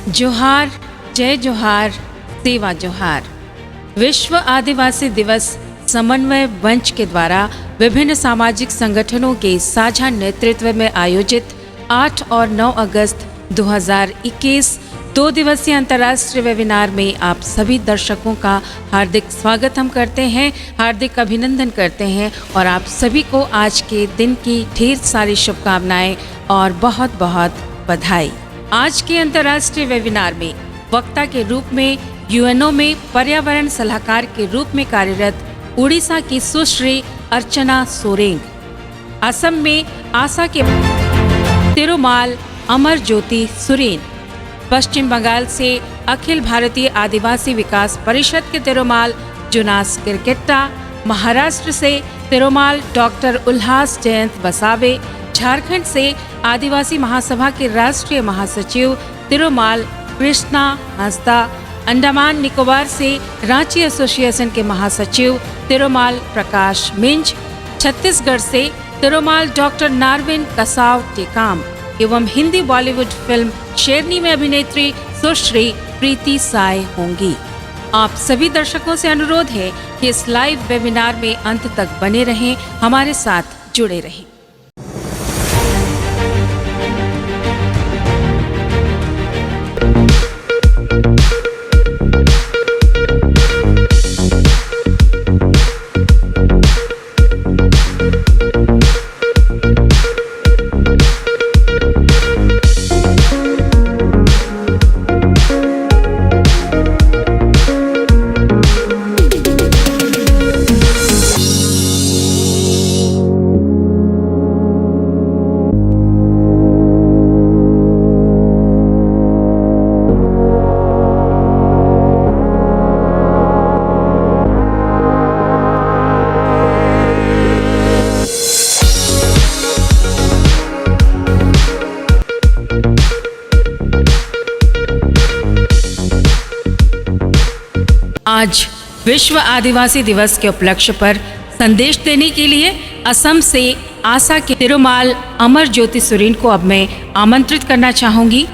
जोहार, जय जोहार, सेवा जोहार। विश्व आदिवासी दिवस समन्वय मंच के द्वारा विभिन्न सामाजिक संगठनों के साझा नेतृत्व में आयोजित 8 और 9 अगस्त 2021 2 दिवसीय अंतर्राष्ट्रीय वेबिनार में आप सभी दर्शकों का हार्दिक स्वागत हम करते हैं, हार्दिक अभिनंदन करते हैं और आप सभी को आज के दिन की ढेर सारी शुभकामनाएं और बहुत बहुत बधाई। आज के अंतर्राष्ट्रीय वेबिनार में वक्ता के रूप में यूएनओ में पर्यावरण सलाहकार के रूप में कार्यरत उड़ीसा की सुश्री अर्चना सोरेंग, असम में आसा के तिरुमाल अमरज्योति सुरेन, पश्चिम बंगाल से अखिल भारतीय आदिवासी विकास परिषद के तिरुमाल जुनास किरकेट्टा, महाराष्ट्र से तिरुमाल डॉक्टर उल्लास जयंत बसावे, झारखंड से आदिवासी महासभा के राष्ट्रीय महासचिव तिरुमाल कृष्णा हंसदा, अंडमान निकोबार से रांची एसोसिएशन के महासचिव तिरुमाल प्रकाश मिंज, छत्तीसगढ़ से तिरुमाल डॉक्टर नारविन कसाव टेकाम एवं हिंदी बॉलीवुड फिल्म शेरनी में अभिनेत्री सुश्री प्रीति साय होंगी। आप सभी दर्शकों से अनुरोध है कि इस लाइव वेबिनार में अंत तक बने रहें, हमारे साथ जुड़े रहें। आज विश्व आदिवासी दिवस के उपलक्ष्य पर संदेश देने के लिए असम से आसा के तिरुमाल अमरज्योति सुरेन को अब मैं आमंत्रित करना चाहूंगी।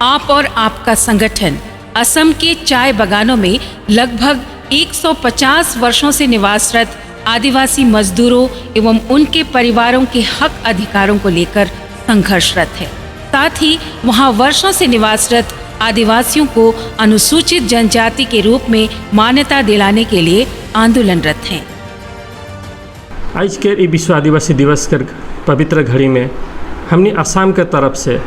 आप और आपका संगठन असम के चाय बागानों में लगभग 150 वर्षों से निवासरत आदिवासी मजदूरों एवं उनके परिवारों के हक अधिकारों को लेकर संघर्षरत है। साथ ही वहां वर्षों से निवासरत आदिवासियों को अनुसूचित जनजाति के रूप में मान्यता दिलाने के लिए आंदोलनरत हैं। आज के विश्व आदिवासी दिवस के पवित्र घड़ी में हमने असम के तरफ से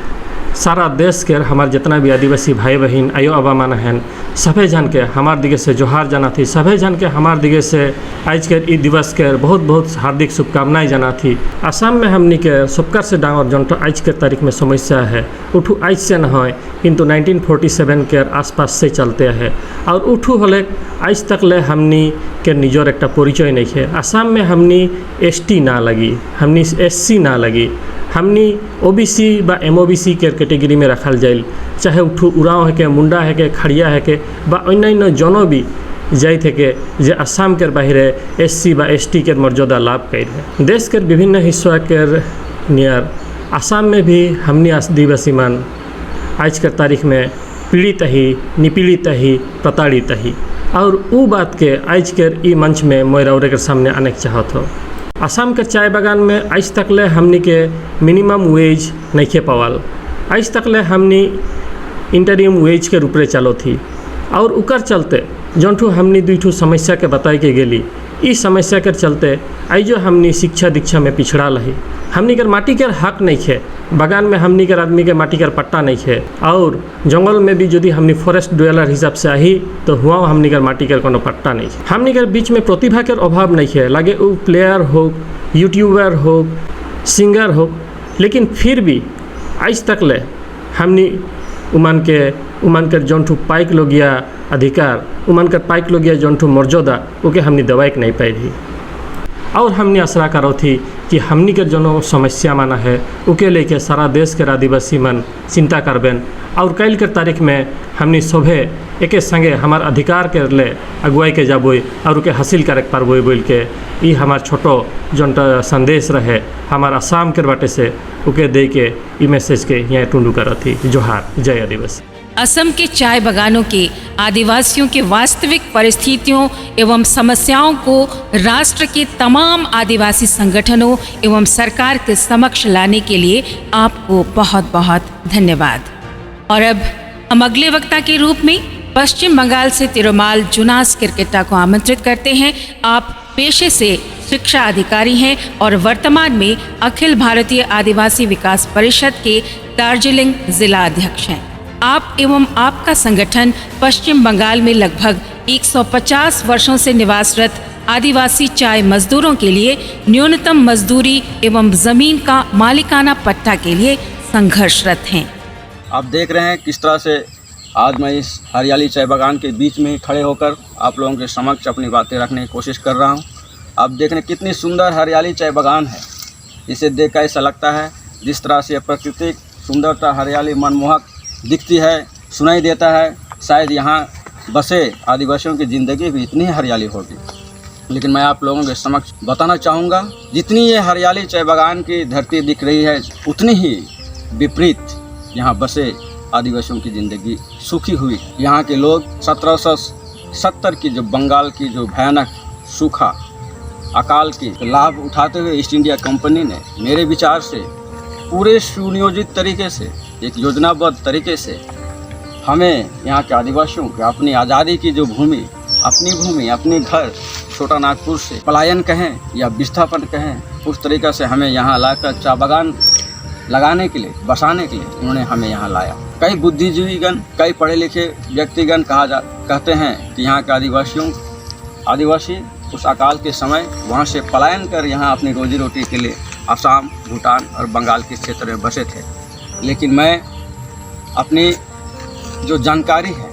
सारा देश के हमारे जितना भी आदिवासी भाई बहन आयो अबा माना हैं सभी जन के हमार दिगे से जोहार जाना थी, सभी जन के हमार दिगे से आज के ई दिवस के बहुत बहुत हार्दिक शुभकामनाएं जाना थी। असम में हमनी के सबकर से डांगर जन आज के तारीख में समस्या है उठू आज से न हो किंतु 1947 के आसपास से चलते हैं और उठू होले आज तक ले हमनी के निजर एक परिचय नहीं है। असम में हमनी ST ना लगी, हमनी SC ना लगी, हमनी OBC बा MOBC के कैटेगरी में रखल जाइल, चाहे उठू उराव है के मुंडा है के खड़िया है के बा अन्य जनो भी जाय थे के जे असम के बाहरे SC बा ST के मर्यादा लाभ कर देश के विभिन्न हिस्सा के नियर असम में भी हमनी आदिवासी मान आज के तारीख में पीड़ित ही, निपीड़ित ही, प्रताड़ित ही और वो बात के आज के ई मंच में मोरौरे के सामने आने चाहत हो। असम के चाय बागान में आज तक ले हमनी के मिनिमम वेज नहीं खे पावल, आज तक ले हमनी इंटरिम वेज के रूप में चलो थी और उकर चलते जौनठू हमनी दुईठू समस्या के बताए के गेली इस समस्या के चलते आई जो हमनी शिक्षा दीक्षा में पिछड़ा रही, हमनी के माटी के हक नहीं खे, बागान में हमनी के आदमी के माटी के पट्टा नहीं खे और जंगल में भी यदि हमनी फॉरेस्ट ड्वेलर हिसाब से आई तो हुआ हमनी के माटी के कोनो पट्टा नहीं है। हमनी के बीच में प्रतिभा के अभाव नहीं है, लागे वो प्लेयर हो, यूट्यूबर हो, सिंगर हो, लेकिन फिर भी आज तक ले हमनी उमन के जौनठू पाइक लोगिया अधिकार, उमन के पाइक लोगिया जौनठू मर्यादा ओके हमनी दवाई के नहीं पाई रही और हमने आशा करो थी कि हमनी के जो समस्या माना है उके लेके सारा देश के आदिवासी मन चिंता करबेन और कल के तारीख में हमनी सभे एक संगे हमार अधिकार के ले अगुवाई के जाबो और उके हासिल करे पारबो बोल के ई हमार छोटो जोन संदेश रहे हमार आसाम के बाटे से उके दे के ई मैसेज के यहाँ टूंडू कर थी। जोहार, जय आदिवासी। असम के चाय बागानों के आदिवासियों के वास्तविक परिस्थितियों एवं समस्याओं को राष्ट्र के तमाम आदिवासी संगठनों एवं सरकार के समक्ष लाने के लिए आपको बहुत बहुत धन्यवाद। और अब हम अगले वक्ता के रूप में पश्चिम बंगाल से तिरुमाल जुनास किरकिट्टा को आमंत्रित करते हैं। आप पेशे से शिक्षा अधिकारी हैं और वर्तमान में अखिल भारतीय आदिवासी विकास परिषद के दार्जिलिंग जिला अध्यक्ष हैं। आप एवं आपका संगठन पश्चिम बंगाल में लगभग 150 वर्षों से निवासरत आदिवासी चाय मजदूरों के लिए न्यूनतम मजदूरी एवं जमीन का मालिकाना पट्टा के लिए संघर्षरत हैं। आप देख रहे हैं किस तरह से आज मैं इस हरियाली चाय बागान के बीच में ही खड़े होकर आप लोगों के समक्ष अपनी बातें रखने की कोशिश कर रहा हूं। आप देख रहे हैं कितनी सुंदर हरियाली चाय बागान है। इसे देखकर ऐसा लगता है जिस तरह से प्राकृतिक सुंदरता हरियाली मनमोहक दिखती है, सुनाई देता है, शायद यहाँ बसे आदिवासियों की ज़िंदगी भी इतनी हरियाली होगी। लेकिन मैं आप लोगों के समक्ष बताना चाहूँगा, जितनी ये हरियाली चाय बागान की धरती दिख रही है, उतनी ही विपरीत यहाँ बसे आदिवासियों की ज़िंदगी सुखी हुई। यहाँ के लोग 1770 की जो बंगाल की जो भयानक सूखा अकाल की लाभ उठाते हुए ईस्ट इंडिया कंपनी ने मेरे विचार से पूरे सुनियोजित तरीके से, एक योजनाबद्ध तरीके से हमें यहाँ के आदिवासियों को अपनी आज़ादी की जो भूमि, अपने घर छोटा नागपुर से पलायन कहें या विस्थापन कहें, उस तरीक़े से हमें यहाँ लाकर चाय बागान लगाने के लिए, बसाने के लिए उन्होंने हमें यहाँ लाया। कई बुद्धिजीवीगण, कई पढ़े लिखे व्यक्तिगण कहते हैं कि यहाँ के आदिवासी उस अकाल के समय वहाँ से पलायन कर यहाँ अपनी रोजी रोटी के लिए असम, भूटान और बंगाल के क्षेत्र में बसे थे। लेकिन मैं अपनी जो जानकारी है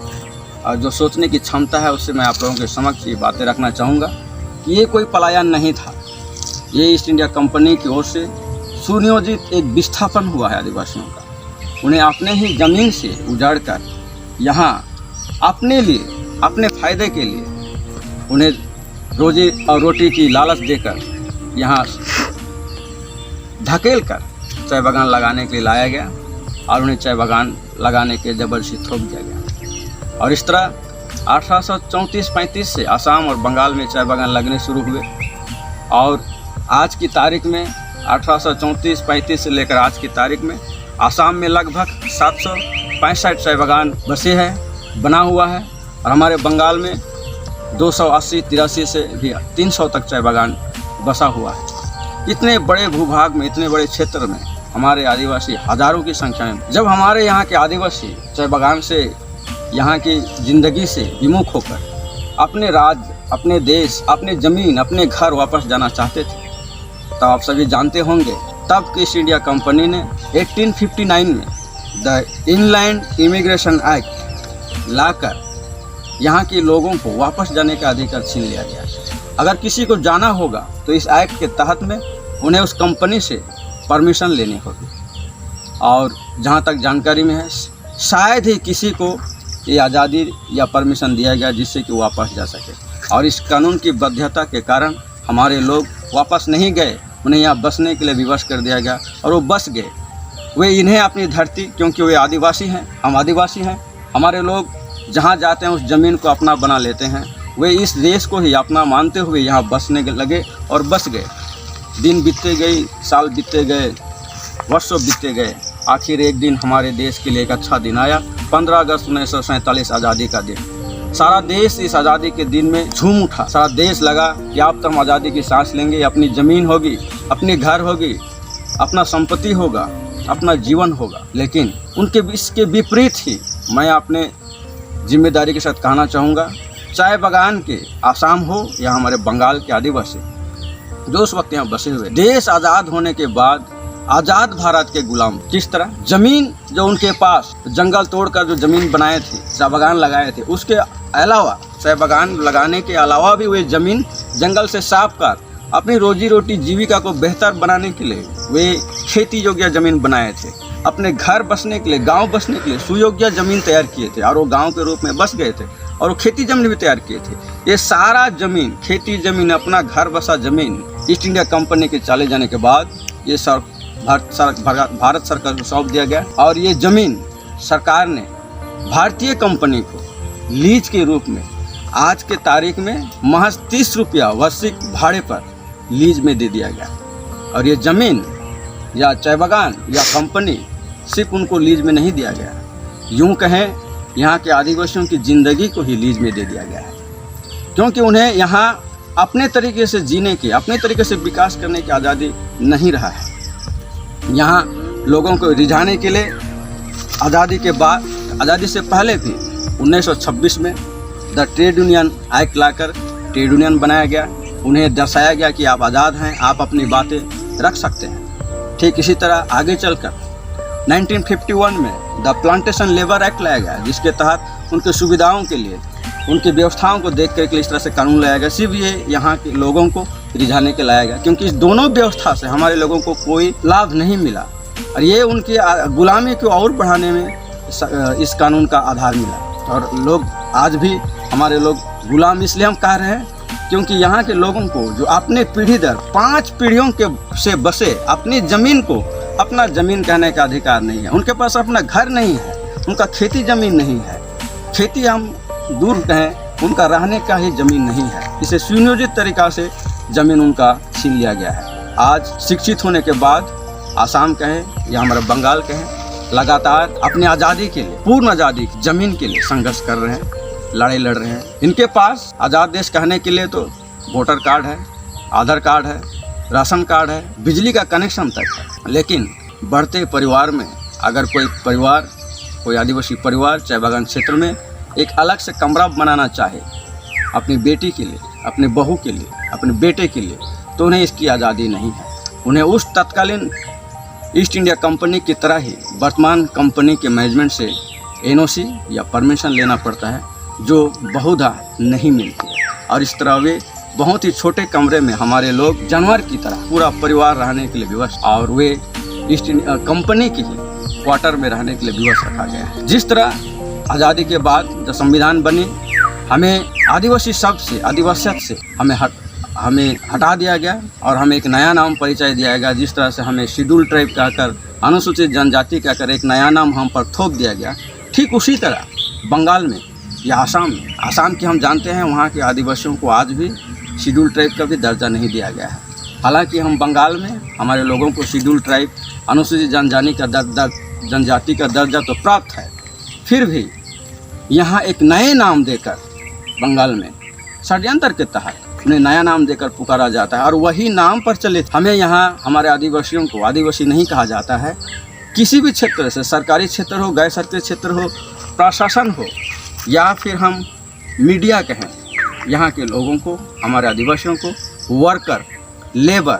और जो सोचने की क्षमता है, उससे मैं आप लोगों के समक्ष ये बातें रखना चाहूँगा कि ये कोई पलायन नहीं था। ये ईस्ट इंडिया कंपनी की ओर से सुनियोजित एक विस्थापन हुआ है आदिवासियों का। उन्हें अपने ही ज़मीन से उजाड़ कर यहाँ अपने लिए, अपने फ़ायदे के लिए उन्हें रोजी और रोटी की लालच देकर यहाँ धकेल कर चाय बागान लगाने के लिए लाया गया और उन्हें चाय बागान लगाने के ज़बरदस्ती थोप दिया गया। और इस तरह 1834-35 से असम और बंगाल में चाय बागान लगने शुरू हुए और आज की तारीख में 1834-35 से लेकर आज की तारीख में असम में लगभग 765 चाय बागान बना हुआ है और हमारे बंगाल में 280-83 से भी 300 तक चाय बागान बसा हुआ है। इतने बड़े भूभाग में, इतने बड़े क्षेत्र में हमारे आदिवासी हज़ारों की संख्या में, जब हमारे यहाँ के आदिवासी चाय बागान से, यहाँ की ज़िंदगी से विमुख होकर अपने राज्य, अपने देश, अपने ज़मीन, अपने घर वापस जाना चाहते थे, तब आप सभी जानते होंगे तब की ईस्ट इंडिया कंपनी ने 1859 में द इनलैंड इमिग्रेशन एक्ट लाकर यहाँ के लोगों को वापस जाने का अधिकार छीन लिया गया। अगर किसी को जाना होगा तो इस एक्ट के तहत में उन्हें उस कंपनी से परमिशन लेनी होगी और जहाँ तक जानकारी में है शायद ही किसी को ये आज़ादी या परमिशन दिया गया जिससे कि वापस जा सके। और इस कानून की बाध्यता के कारण हमारे लोग वापस नहीं गए, उन्हें यहाँ बसने के लिए विवश कर दिया गया और वो बस गए। वे इन्हें अपनी धरती, क्योंकि वे आदिवासी हैं, हम आदिवासी हैं, हमारे लोग जहाँ जाते हैं उस ज़मीन को अपना बना लेते हैं। वे इस देश को ही अपना मानते हुए यहाँ बसने लगे और बस गए। दिन बीतते गए, साल बीतते गए, वर्षों बीतते गए। आखिर एक दिन हमारे देश के लिए एक अच्छा दिन आया, 15 अगस्त 1947 आज़ादी का दिन। सारा देश इस आज़ादी के दिन में झूम उठा। सारा देश लगा कि अब तो हम आज़ादी की सांस लेंगे, अपनी ज़मीन होगी, अपने घर होगी, अपना संपत्ति होगा, अपना जीवन होगा। लेकिन उनके इसके विपरीत ही मैं अपने जिम्मेदारी के साथ कहना चाहूँगा, चाय बागान के आसाम हो या हमारे बंगाल के आदिवासी जो उस वक्त यहाँ बसे हुए, देश आज़ाद होने के बाद आज़ाद भारत के गुलाम किस तरह ज़मीन जो उनके पास जंगल तोड़कर जो ज़मीन बनाए थे, चाय बागान लगाए थे, उसके अलावा चाय बागान लगाने के अलावा भी वे ज़मीन जंगल से साफ कर अपनी रोजी रोटी जीविका को बेहतर बनाने के लिए वे खेती योग्य ज़मीन बनाए थे। अपने घर बसने के लिए, गांव बसने के लिए सुयोग्य ज़मीन तैयार किए थे और वो गांव के रूप में बस गए थे और वो खेती ज़मीन भी तैयार किए थे। ये सारा ज़मीन, खेती ज़मीन, अपना घर बसा ज़मीन ईस्ट इंडिया कंपनी के चले जाने के बाद ये भारत सरकार को सौंप दिया गया और ये ज़मीन सरकार ने भारतीय कंपनी को लीज के रूप में आज के तारीख में महज 30 रुपया वार्षिक भाड़े पर लीज में दे दिया गया। और ये ज़मीन या चाय बागान या कंपनी सिर्फ उनको लीज में नहीं दिया गया, यूँ कहें यहाँ के आदिवासियों की ज़िंदगी को ही लीज में दे दिया गया है, क्योंकि उन्हें यहाँ अपने तरीके से जीने की, अपने तरीके से विकास करने की आज़ादी नहीं रहा है। यहाँ लोगों को रिझाने के लिए आज़ादी के बाद, आज़ादी से पहले भी 1926 में the trade union act locker trade union बनाया गया। उन्हें दर्शाया गया कि आप आज़ाद हैं, आप अपनी बातें रख सकते हैं। ठीक इसी तरह आगे चलकर 1951 में द प्लांटेशन लेबर एक्ट लाया गया, जिसके तहत उनके सुविधाओं के लिए, उनकी व्यवस्थाओं को देख कर इस तरह से कानून लाया गया। सिर्फ ये यहाँ के लोगों को रिझाने के लाया गया, क्योंकि इस दोनों व्यवस्था से हमारे लोगों को कोई लाभ नहीं मिला और ये उनकी गुलामी को और बढ़ाने में इस कानून का आधार मिला। और लोग आज भी हमारे लोग गुलाम इसलिए हम कह रहे हैं क्योंकि यहाँ के लोगों को जो अपने पीढ़ी दर 5 पीढ़ियों के से बसे अपनी ज़मीन को अपना ज़मीन कहने का अधिकार नहीं है। उनके पास अपना घर नहीं है, उनका खेती ज़मीन नहीं है, खेती हम दूर कहें, उनका रहने का ही ज़मीन नहीं है। इसे सुनियोजित तरीक़ा से ज़मीन उनका छीन लिया गया है। आज शिक्षित होने के बाद आसाम कहें या हमारा बंगाल कहें, लगातार अपनी आज़ादी के लिए, पूर्ण आज़ादी की ज़मीन के लिए संघर्ष कर रहे हैं, लड़ाई लड़ रहे हैं। इनके पास आज़ाद देश कहने के लिए तो वोटर कार्ड है, आधार कार्ड है, राशन कार्ड है, बिजली का कनेक्शन तक है। लेकिन बढ़ते परिवार में अगर कोई परिवार, कोई आदिवासी परिवार चाय बागान क्षेत्र में एक अलग से कमरा बनाना चाहे अपनी बेटी के लिए, अपने बहू के लिए, अपने बेटे के लिए, तो उन्हें इसकी आज़ादी नहीं है। उन्हें उस तत्कालीन ईस्ट इंडिया कंपनी की तरह ही वर्तमान कंपनी के मैनेजमेंट से एनओसी या परमिशन लेना पड़ता है, जो बहुधा नहीं मिलती है। और इस तरह वे बहुत ही छोटे कमरे में हमारे लोग जानवर की तरह पूरा परिवार रहने के लिए विवश, और वे ईस्ट इंडिया कंपनी की ही क्वार्टर में रहने के लिए विवश रखा गया है। जिस तरह आज़ादी के बाद जब संविधान बनी, हमें आदिवासी शब्द से, आदिवासियत से हमें हटा दिया गया और हमें एक नया नाम परिचय दिया गया। जिस तरह से हमें शेड्यूल ट्राइब कहकर, अनुसूचित जनजाति कहकर एक नया नाम हम पर थोप दिया गया, ठीक उसी तरह बंगाल में या आसाम के हम जानते हैं, वहाँ के आदिवासियों को आज भी शेड्यूल ट्राइब का भी दर्जा नहीं दिया गया है। हालांकि हम बंगाल में हमारे लोगों को शेड्यूल ट्राइब, अनुसूचित जनजाति का दर्जा तो प्राप्त है, फिर भी यहाँ एक नए नाम देकर बंगाल में षड्यंत्र के तहत उन्हें नया नाम देकर पुकारा जाता है और वही नाम पर चलित हमें यहाँ हमारे आदिवासियों को आदिवासी नहीं कहा जाता है। किसी भी क्षेत्र से, सरकारी क्षेत्र हो, गैर सरकारी क्षेत्र हो, प्रशासन हो या फिर हम मीडिया कहें, यहाँ के लोगों को, हमारे आदिवासियों को वर्कर, लेबर,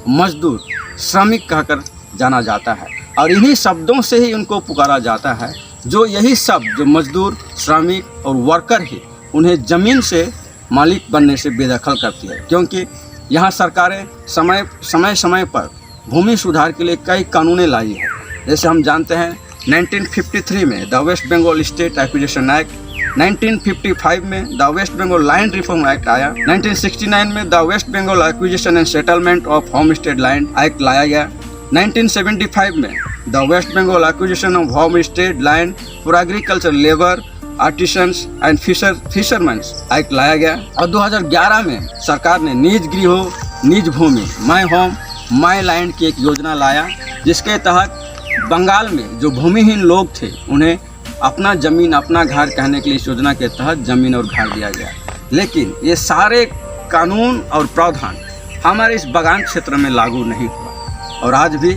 मजदूर, श्रमिक कहकर जाना जाता है और इन्हीं शब्दों से ही उनको पुकारा जाता है। जो यही शब्द, जो मजदूर, श्रमिक और वर्कर ही उन्हें ज़मीन से मालिक बनने से बेदखल करती है, क्योंकि यहाँ सरकारें समय पर भूमि सुधार के लिए कई कानूनें लाई है। जैसे हम जानते हैं 1953 में the West Bengal state acquisition act, 1955 में the West Bengal land reform act आया, 1969 में the West Bengal acquisition and settlement of homestead land act लाया गया, 1975 में the West Bengal acquisition of homestead land for agriculture labour, artisans and fisherman act लाया गया और 2011 में सरकार ने निज गृह, निज भूमि, माई होम माई लैंड की एक योजना लाया, जिसके तहत बंगाल में जो भूमिहीन लोग थे उन्हें अपना ज़मीन, अपना घर कहने के लिए इस योजना के तहत ज़मीन और घर दिया गया। लेकिन ये सारे कानून और प्रावधान हमारे इस बागान क्षेत्र में लागू नहीं हुआ और आज भी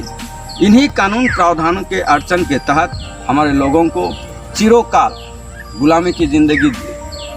इन्हीं कानून प्रावधानों के अड़चन के तहत हमारे लोगों को चिरोकाल गुलामी की ज़िंदगी,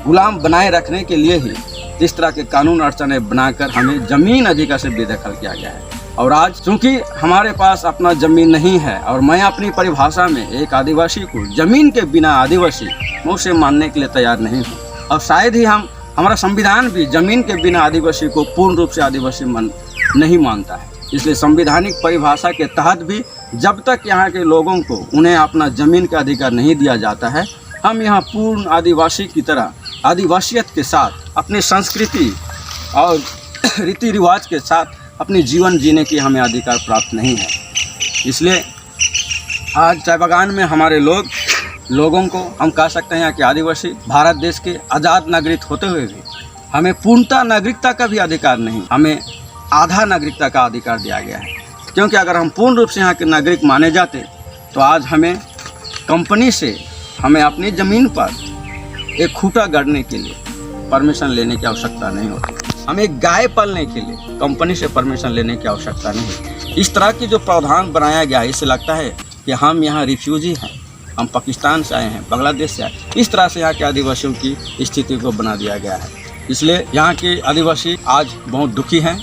गुलाम बनाए रखने के लिए ही इस तरह के कानून अड़चनें बनाकर हमें ज़मीन अधिकार से बेदखल किया गया है। और आज चूँकि हमारे पास अपना ज़मीन नहीं है और मैं अपनी परिभाषा में एक आदिवासी को ज़मीन के बिना आदिवासी मैं उसे मानने के लिए तैयार नहीं हूँ और शायद ही हमारा संविधान भी ज़मीन के बिना आदिवासी को पूर्ण रूप से आदिवासी नहीं मानता है। इसलिए संवैधानिक परिभाषा के तहत भी जब तक यहाँ के लोगों को उन्हें अपना ज़मीन का अधिकार नहीं दिया जाता है, हम यहाँ पूर्ण आदिवासी की तरह आदिवासियत के साथ अपनी संस्कृति और रीति रिवाज के साथ अपनी जीवन जीने की हमें अधिकार प्राप्त नहीं है। इसलिए आज चाय बागान में हमारे लोग लोगों को हम कह सकते हैं कि आदिवासी भारत देश के आज़ाद नागरिक होते हुए भी हमें पूर्णतः नागरिकता का भी अधिकार नहीं, हमें आधा नागरिकता का अधिकार दिया गया है। क्योंकि अगर हम पूर्ण रूप से यहाँ के नागरिक माने जाते तो आज हमें कंपनी से हमें अपनी ज़मीन पर एक खूंटा गाड़ने के लिए परमिशन लेने की आवश्यकता नहीं होती, हमें गाय पालने के लिए कंपनी से परमिशन लेने की आवश्यकता नहीं। इस तरह की जो प्रावधान बनाया गया है, इससे लगता है कि हम यहाँ रिफ्यूजी हैं, हम पाकिस्तान से आए हैं, बांग्लादेश से आए। इस तरह से यहाँ के आदिवासियों की स्थिति को बना दिया गया है। इसलिए यहाँ के आदिवासी आज बहुत दुखी हैं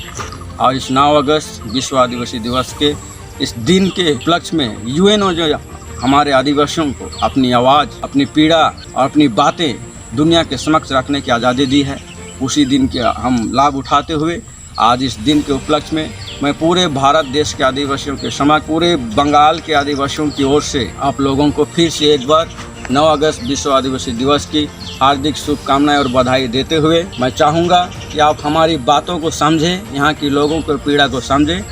और इस 9 अगस्त विश्व आदिवासी दिवस के इस दिन के उपलक्ष्य में यूएनओ जो हमारे आदिवासियों को अपनी आवाज़, अपनी पीड़ा और अपनी बातें दुनिया के समक्ष रखने की आज़ादी दी है, उसी दिन के हम लाभ उठाते हुए आज इस दिन के उपलक्ष्य में मैं पूरे भारत देश के आदिवासियों के समक्ष, पूरे बंगाल के आदिवासियों की ओर से आप लोगों को फिर से एक बार 9 अगस्त विश्व आदिवासी दिवस की हार्दिक शुभकामनाएं और बधाई देते हुए मैं चाहूँगा कि आप हमारी बातों को समझें, यहाँ के लोगों की पीड़ा को समझें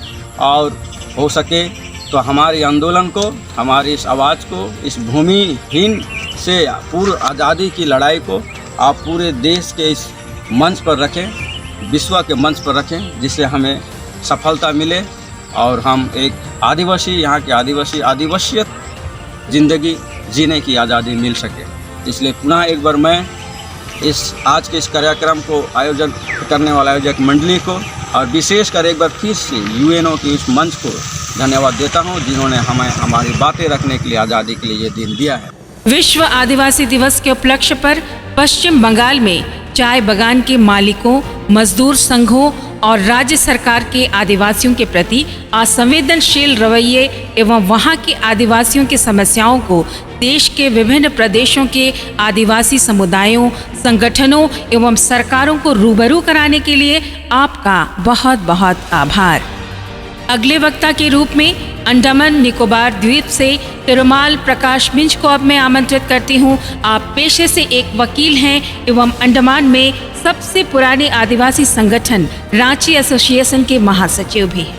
और हो सके तो हमारी आंदोलन को, हमारी इस आवाज़ को, इस भूमिहीन से पूर्व आज़ादी की लड़ाई को आप पूरे देश के इस मंच पर रखें, विश्व के मंच पर रखें, जिससे हमें सफलता मिले और हम एक आदिवासी, यहाँ के आदिवासियत ज़िंदगी जीने की आज़ादी मिल सके। इसलिए पुनः एक बार मैं आज के इस कार्यक्रम को आयोजन करने वाला आयोजक मंडली को और विशेषकर एक बार फिर से यूएनओ के इस मंच को धन्यवाद देता हूँ, जिन्होंने हमें हमारी बातें रखने के लिए, आज़ादी के लिए ये दिन दिया है। विश्व आदिवासी दिवस के उपलक्ष्य पर पश्चिम बंगाल में चाय बागान के मालिकों, मजदूर संघों और राज्य सरकार के आदिवासियों के प्रति असंवेदनशील रवैये एवं वहां के आदिवासियों की समस्याओं को देश के विभिन्न प्रदेशों के आदिवासी समुदायों, संगठनों एवं सरकारों को रूबरू कराने के लिए आपका बहुत बहुत आभार। अगले वक्ता के रूप में अंडमान निकोबार द्वीप से तिरुमाल प्रकाश मिंज को अब मैं आमंत्रित करती हूँ। आप पेशे से एक वकील हैं एवं अंडमान में सबसे पुराने आदिवासी संगठन रांची एसोसिएशन के महासचिव भी हैं।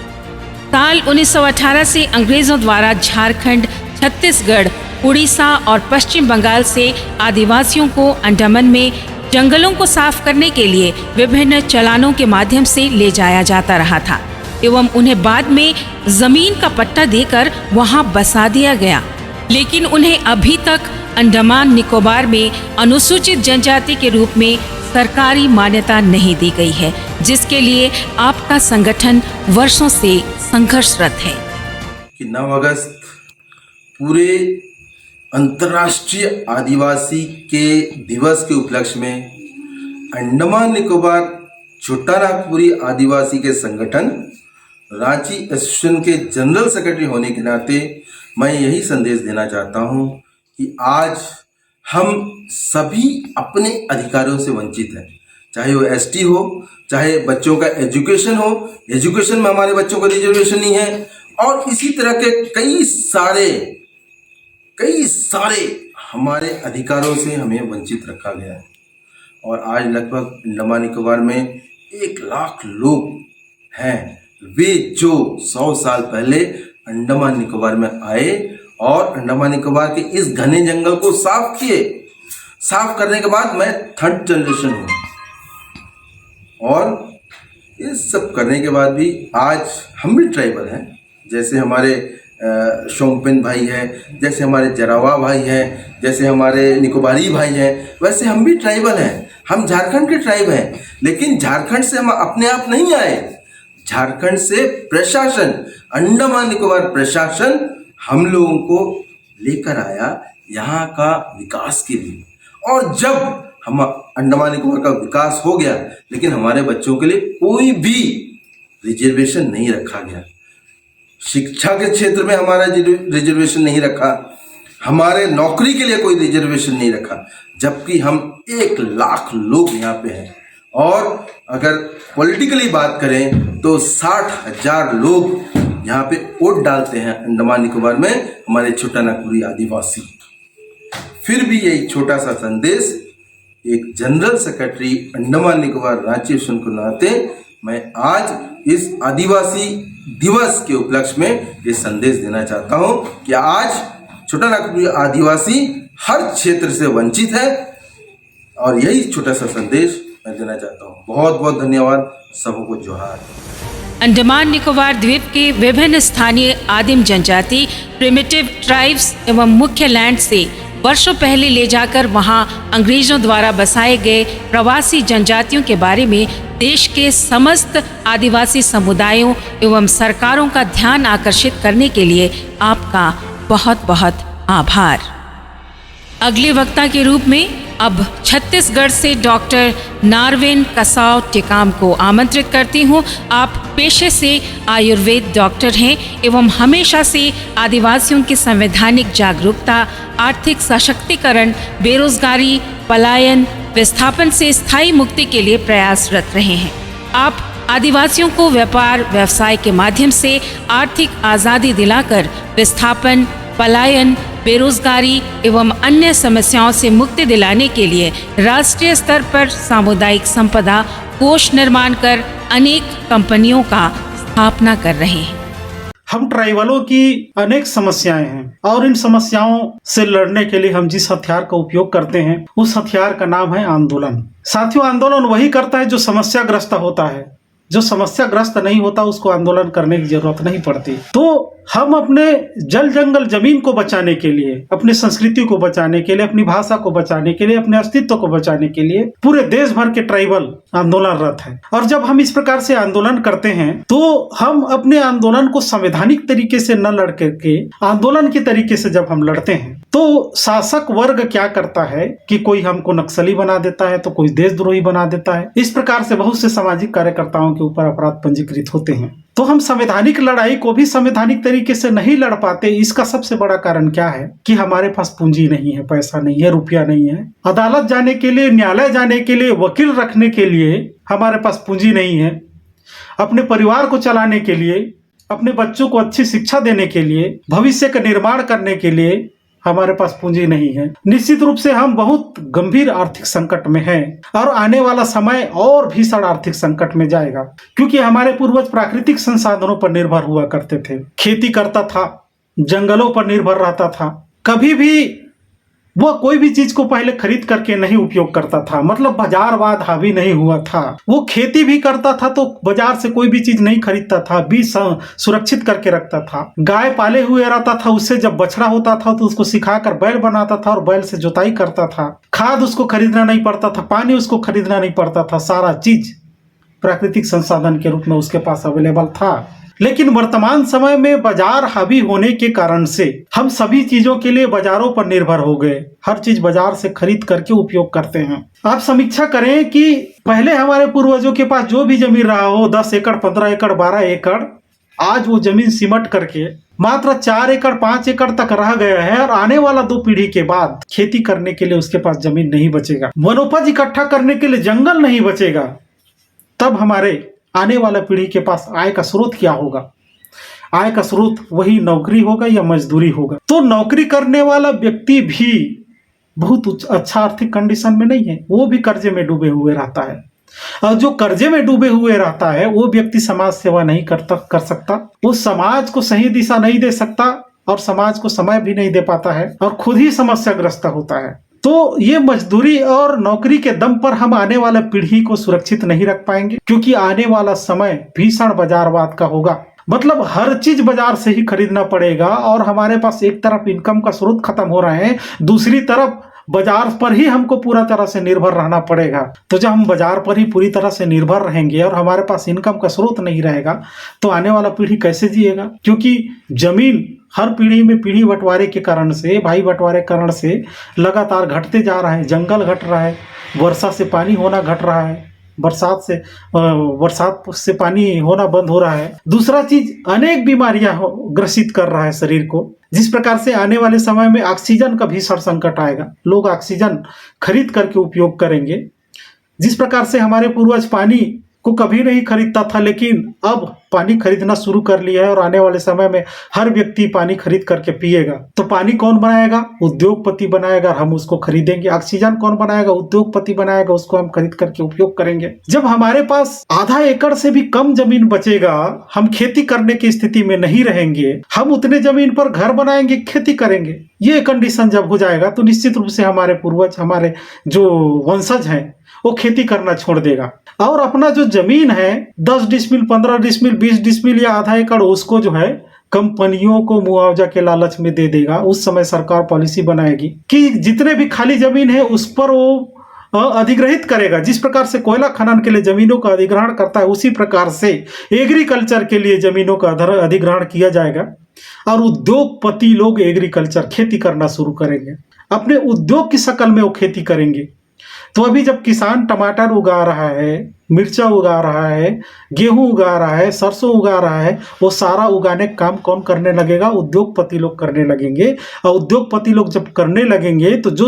साल 1918 से अंग्रेजों द्वारा झारखंड, छत्तीसगढ़, उड़ीसा और पश्चिम बंगाल से आदिवासियों को अंडमान में जंगलों को साफ करने के लिए विभिन्न चलानों के माध्यम से ले जाया जाता रहा था एवं उन्हें बाद में जमीन का पट्टा देकर वहां बसा दिया गया, लेकिन उन्हें अभी तक अंडमान निकोबार में अनुसूचित जनजाति के रूप में सरकारी मान्यता नहीं दी गई है, जिसके लिए आपका संगठन वर्षों से संघर्षरत है। कि 9 अगस्त पूरे अंतर्राष्ट्रीय आदिवासी के दिवस के उपलक्ष्य में अंडमान निकोबार छोटा नागपुरी आदिवासी के संगठन रांची एसोसिएशन के जनरल सेक्रेटरी होने के नाते मैं यही संदेश देना चाहता हूं कि आज हम सभी अपने अधिकारों से वंचित हैं, चाहे वो एसटी हो, चाहे बच्चों का एजुकेशन हो, एजुकेशन में हमारे बच्चों को रिजर्वेशन नहीं है, और इसी तरह के कई सारे हमारे अधिकारों से हमें वंचित रखा गया है। और आज लगभग अंडमान निकोबार में 1 लाख लोग हैं वे जो 100 साल पहले अंडमान निकोबार में आए और अंडमान निकोबार के इस घने जंगल को साफ किए। साफ करने के बाद मैं 3rd जनरेशन हूँ और इस सब करने के बाद भी आज हम भी ट्राइबल हैं। जैसे हमारे शोंगपेन भाई हैं, जैसे हमारे जरावा भाई हैं, जैसे हमारे निकोबारी भाई हैं, वैसे हम भी ट्राइबल हैं। हम झारखंड के ट्राइब हैं, लेकिन झारखंड से हम अपने आप नहीं आए। झारखंड से प्रशासन, अंडमान निकोबार प्रशासन हम लोगों को लेकर आया यहाँ का विकास के लिए। और जब हम अंडमान निकोबार का विकास हो गया, लेकिन हमारे बच्चों के लिए कोई भी रिजर्वेशन नहीं रखा गया। शिक्षा के क्षेत्र में हमारा रिजर्वेशन नहीं रखा, हमारे नौकरी के लिए कोई रिजर्वेशन नहीं रखा, जबकि हम 1 लाख लोग यहाँ पे हैं। और अगर पॉलिटिकली बात करें तो 60,000 लोग यहाँ पे वोट डालते हैं अंडमान निकोबार में, हमारे छोटा नागपुरी आदिवासी। फिर भी यही छोटा सा संदेश एक general secretary Andaman Nicobar Ranchi association को नाते मैं आज इस आदिवासी दिवस के उपलक्ष्य में ये संदेश देना चाहता हूँ कि आज छोटा नागपुरी आदिवासी हर क्षेत्र से वंचित है। और यही छोटा सा संदेश मैं देना चाहता हूँ। बहुत बहुत धन्यवाद, सबको जोहार। अंडमान निकोबार द्वीप के विभिन्न स्थानीय आदिम जनजाति प्रिमिटिव ट्राइब्स एवं मुख्य लैंड से वर्षों पहले ले जाकर वहां अंग्रेजों द्वारा बसाए गए प्रवासी जनजातियों के बारे में देश के समस्त आदिवासी समुदायों एवं सरकारों का ध्यान आकर्षित करने के लिए आपका बहुत बहुत आभार। अगले वक्ता के रूप में अब छत्तीसगढ़ से डॉक्टर नारविन कसाव टिकाम को आमंत्रित करती हूँ। आप पेशे से आयुर्वेद डॉक्टर हैं एवं हमेशा से आदिवासियों की संवैधानिक जागरूकता, आर्थिक सशक्तिकरण, बेरोजगारी, पलायन, विस्थापन से स्थायी मुक्ति के लिए प्रयासरत रहे हैं। आप आदिवासियों को व्यापार व्यवसाय के माध्यम से आर्थिक आज़ादी दिलाकर विस्थापन, पलायन, बेरोजगारी एवं अन्य समस्याओं से मुक्ति दिलाने के लिए राष्ट्रीय स्तर पर सामुदायिक संपदा कोष निर्माण कर अनेक कंपनियों का स्थापना कर रहे हैं। हम ट्राइबलों की अनेक समस्याएं हैं और इन समस्याओं से लड़ने के लिए हम जिस हथियार का उपयोग करते हैं उस हथियार का नाम है आंदोलन। साथियों, आंदोलन वही करता है जो समस्याग्रस्त होता है। जो समस्याग्रस्त नहीं होता उसको आंदोलन करने की जरूरत नहीं पड़ती। तो हम अपने जल जंगल जमीन को बचाने के लिए, अपनी संस्कृति को बचाने के लिए, अपनी भाषा को बचाने के लिए, अपने अस्तित्व को बचाने के लिए पूरे देश भर के ट्राइबल आंदोलनरत हैं। और जब हम इस प्रकार से आंदोलन करते हैं तो हम अपने आंदोलन को संवैधानिक तरीके से न लड़ करके आंदोलन के तरीके से जब हम लड़ते हैं तो शासक वर्ग क्या करता है कि कोई हमको नक्सली बना देता है तो कोई देशद्रोही बना देता है। इस प्रकार से बहुत से सामाजिक कार्यकर्ताओं के ऊपर अपराध पंजीकृत होते हैं। तो हम संवैधानिक लड़ाई को भी संवैधानिक तरीके से नहीं लड़ पाते। इसका सबसे बड़ा कारण क्या है कि हमारे पास पूंजी नहीं है, पैसा नहीं है, रुपया नहीं है। अदालत जाने के लिए, न्यायालय जाने के लिए, वकील रखने के लिए हमारे पास पूंजी नहीं है। अपने परिवार को चलाने के लिए, अपने बच्चों को अच्छी शिक्षा देने के लिए, भविष्य का निर्माण करने के लिए हमारे पास पूंजी नहीं है। निश्चित रूप से हम बहुत गंभीर आर्थिक संकट में हैं और आने वाला समय और भीषण आर्थिक संकट में जाएगा, क्योंकि हमारे पूर्वज प्राकृतिक संसाधनों पर निर्भर हुआ करते थे। खेती करता था, जंगलों पर निर्भर रहता था। कभी भी वह कोई भी चीज को पहले खरीद करके नहीं उपयोग करता था, मतलब बाजारवाद हावी नहीं हुआ था। वो खेती भी करता था तो बाजार से कोई भी चीज नहीं खरीदता था, बीज सुरक्षित करके रखता था। गाय पाले हुए रहता था, उससे जब बछड़ा होता था तो उसको सिखाकर बैल बनाता था और बैल से जुताई करता था। खाद उसको खरीदना नहीं पड़ता था, पानी उसको खरीदना नहीं पड़ता था। सारा चीज प्राकृतिक संसाधन के रूप में उसके पास अवेलेबल था। लेकिन वर्तमान समय में बाजार हावी होने के कारण से हम सभी चीजों के लिए बाजारों पर निर्भर हो गए। हर चीज बाजार से खरीद करके उपयोग करते हैं। आप समीक्षा करें कि पहले हमारे पूर्वजों के पास जो भी जमीन रहा हो, 10 एकड़, 15 एकड़, 12 एकड़, आज वो जमीन सिमट करके मात्र 4 एकड़, 5 एकड़ तक रह गया है। और आने वाला 2 पीढ़ी के बाद खेती करने के लिए उसके पास जमीन नहीं बचेगा, वनोपज इकट्ठा करने के लिए जंगल नहीं बचेगा। तब हमारे आने वाला पीढ़ी के पास आय का स्रोत क्या होगा? आय का स्रोत वही नौकरी होगा या मजदूरी होगा। तो नौकरी करने वाला व्यक्ति भी बहुत अच्छा आर्थिक कंडीशन में नहीं है, वो भी कर्जे में डूबे हुए रहता है। और जो कर्जे में डूबे हुए रहता है वो व्यक्ति समाज सेवा नहीं कर सकता, वो समाज को सही दिशा नहीं दे सकता और समाज को समय भी नहीं दे पाता है और खुद ही समस्याग्रस्त होता है। तो ये मजदूरी और नौकरी के दम पर हम आने वाले पीढ़ी को सुरक्षित नहीं रख पाएंगे, क्योंकि आने वाला समय भीषण बाजारवाद का होगा। मतलब हर चीज बाजार से ही खरीदना पड़ेगा और हमारे पास एक तरफ इनकम का स्रोत खत्म हो रहे हैं, दूसरी तरफ बाजार पर ही हमको पूरा तरह से निर्भर रहना पड़ेगा। तो जब हम बाजार पर ही पूरी तरह से निर्भर रहेंगे और हमारे पास इनकम का स्रोत नहीं रहेगा तो आने वाला पीढ़ी कैसे जिएगा? क्योंकि जमीन हर पीढ़ी में पीढ़ी बंटवारे के कारण से, भाई बंटवारे के कारण से लगातार घटते जा रहा है। जंगल घट रहा है, वर्षा से पानी होना घट रहा है, बरसात से पानी होना बंद हो रहा है। दूसरा चीज, अनेक बीमारियां ग्रसित कर रहा है शरीर को। जिस प्रकार से आने वाले समय में ऑक्सीजन का भीषण संकट आएगा, लोग ऑक्सीजन खरीद करके उपयोग करेंगे। जिस प्रकार से हमारे पूर्वज पानी को कभी नहीं खरीदता था, लेकिन अब पानी खरीदना शुरू कर लिया है और आने वाले समय में हर व्यक्ति पानी खरीद करके पिएगा। तो पानी कौन बनाएगा? उद्योगपति बनाएगा, हम उसको खरीदेंगे। ऑक्सीजन कौन बनाएगा? उद्योगपति बनाएगा, उसको हम खरीद करके उपयोग करेंगे। जब हमारे पास आधा एकड़ से भी कम जमीन बचेगा, हम खेती करने की स्थिति में नहीं रहेंगे, हम उतने जमीन पर घर बनाएंगे, खेती करेंगे। ये कंडीशन जब हो जाएगा तो निश्चित रूप से हमारे पूर्वज, हमारे जो वंशज हैं, वो खेती करना छोड़ देगा और अपना जो जमीन है 10 डिसमिल, 15 डिसमिल, 20 डिसमिल या आधा एकड़, उसको जो है कंपनियों को मुआवजा के लालच में दे देगा। उस समय सरकार पॉलिसी बनाएगी कि जितने भी खाली जमीन है उस पर वो अधिग्रहित करेगा। जिस प्रकार से कोयला खनन के लिए जमीनों का अधिग्रहण करता है, उसी प्रकार से एग्रीकल्चर के लिए जमीनों का अधिग्रहण किया जाएगा और उद्योगपति लोग एग्रीकल्चर, खेती करना शुरू करेंगे। अपने उद्योग की शक्ल में वो खेती करेंगे। तो अभी जब किसान टमाटर उगा रहा है, मिर्चा उगा रहा है, गेहूं उगा रहा है, सरसों उगा रहा है, वो सारा उगाने का काम कौन करने लगेगा? उद्योगपति लोग करने लगेंगे। और उद्योगपति लोग जब करने लगेंगे तो जो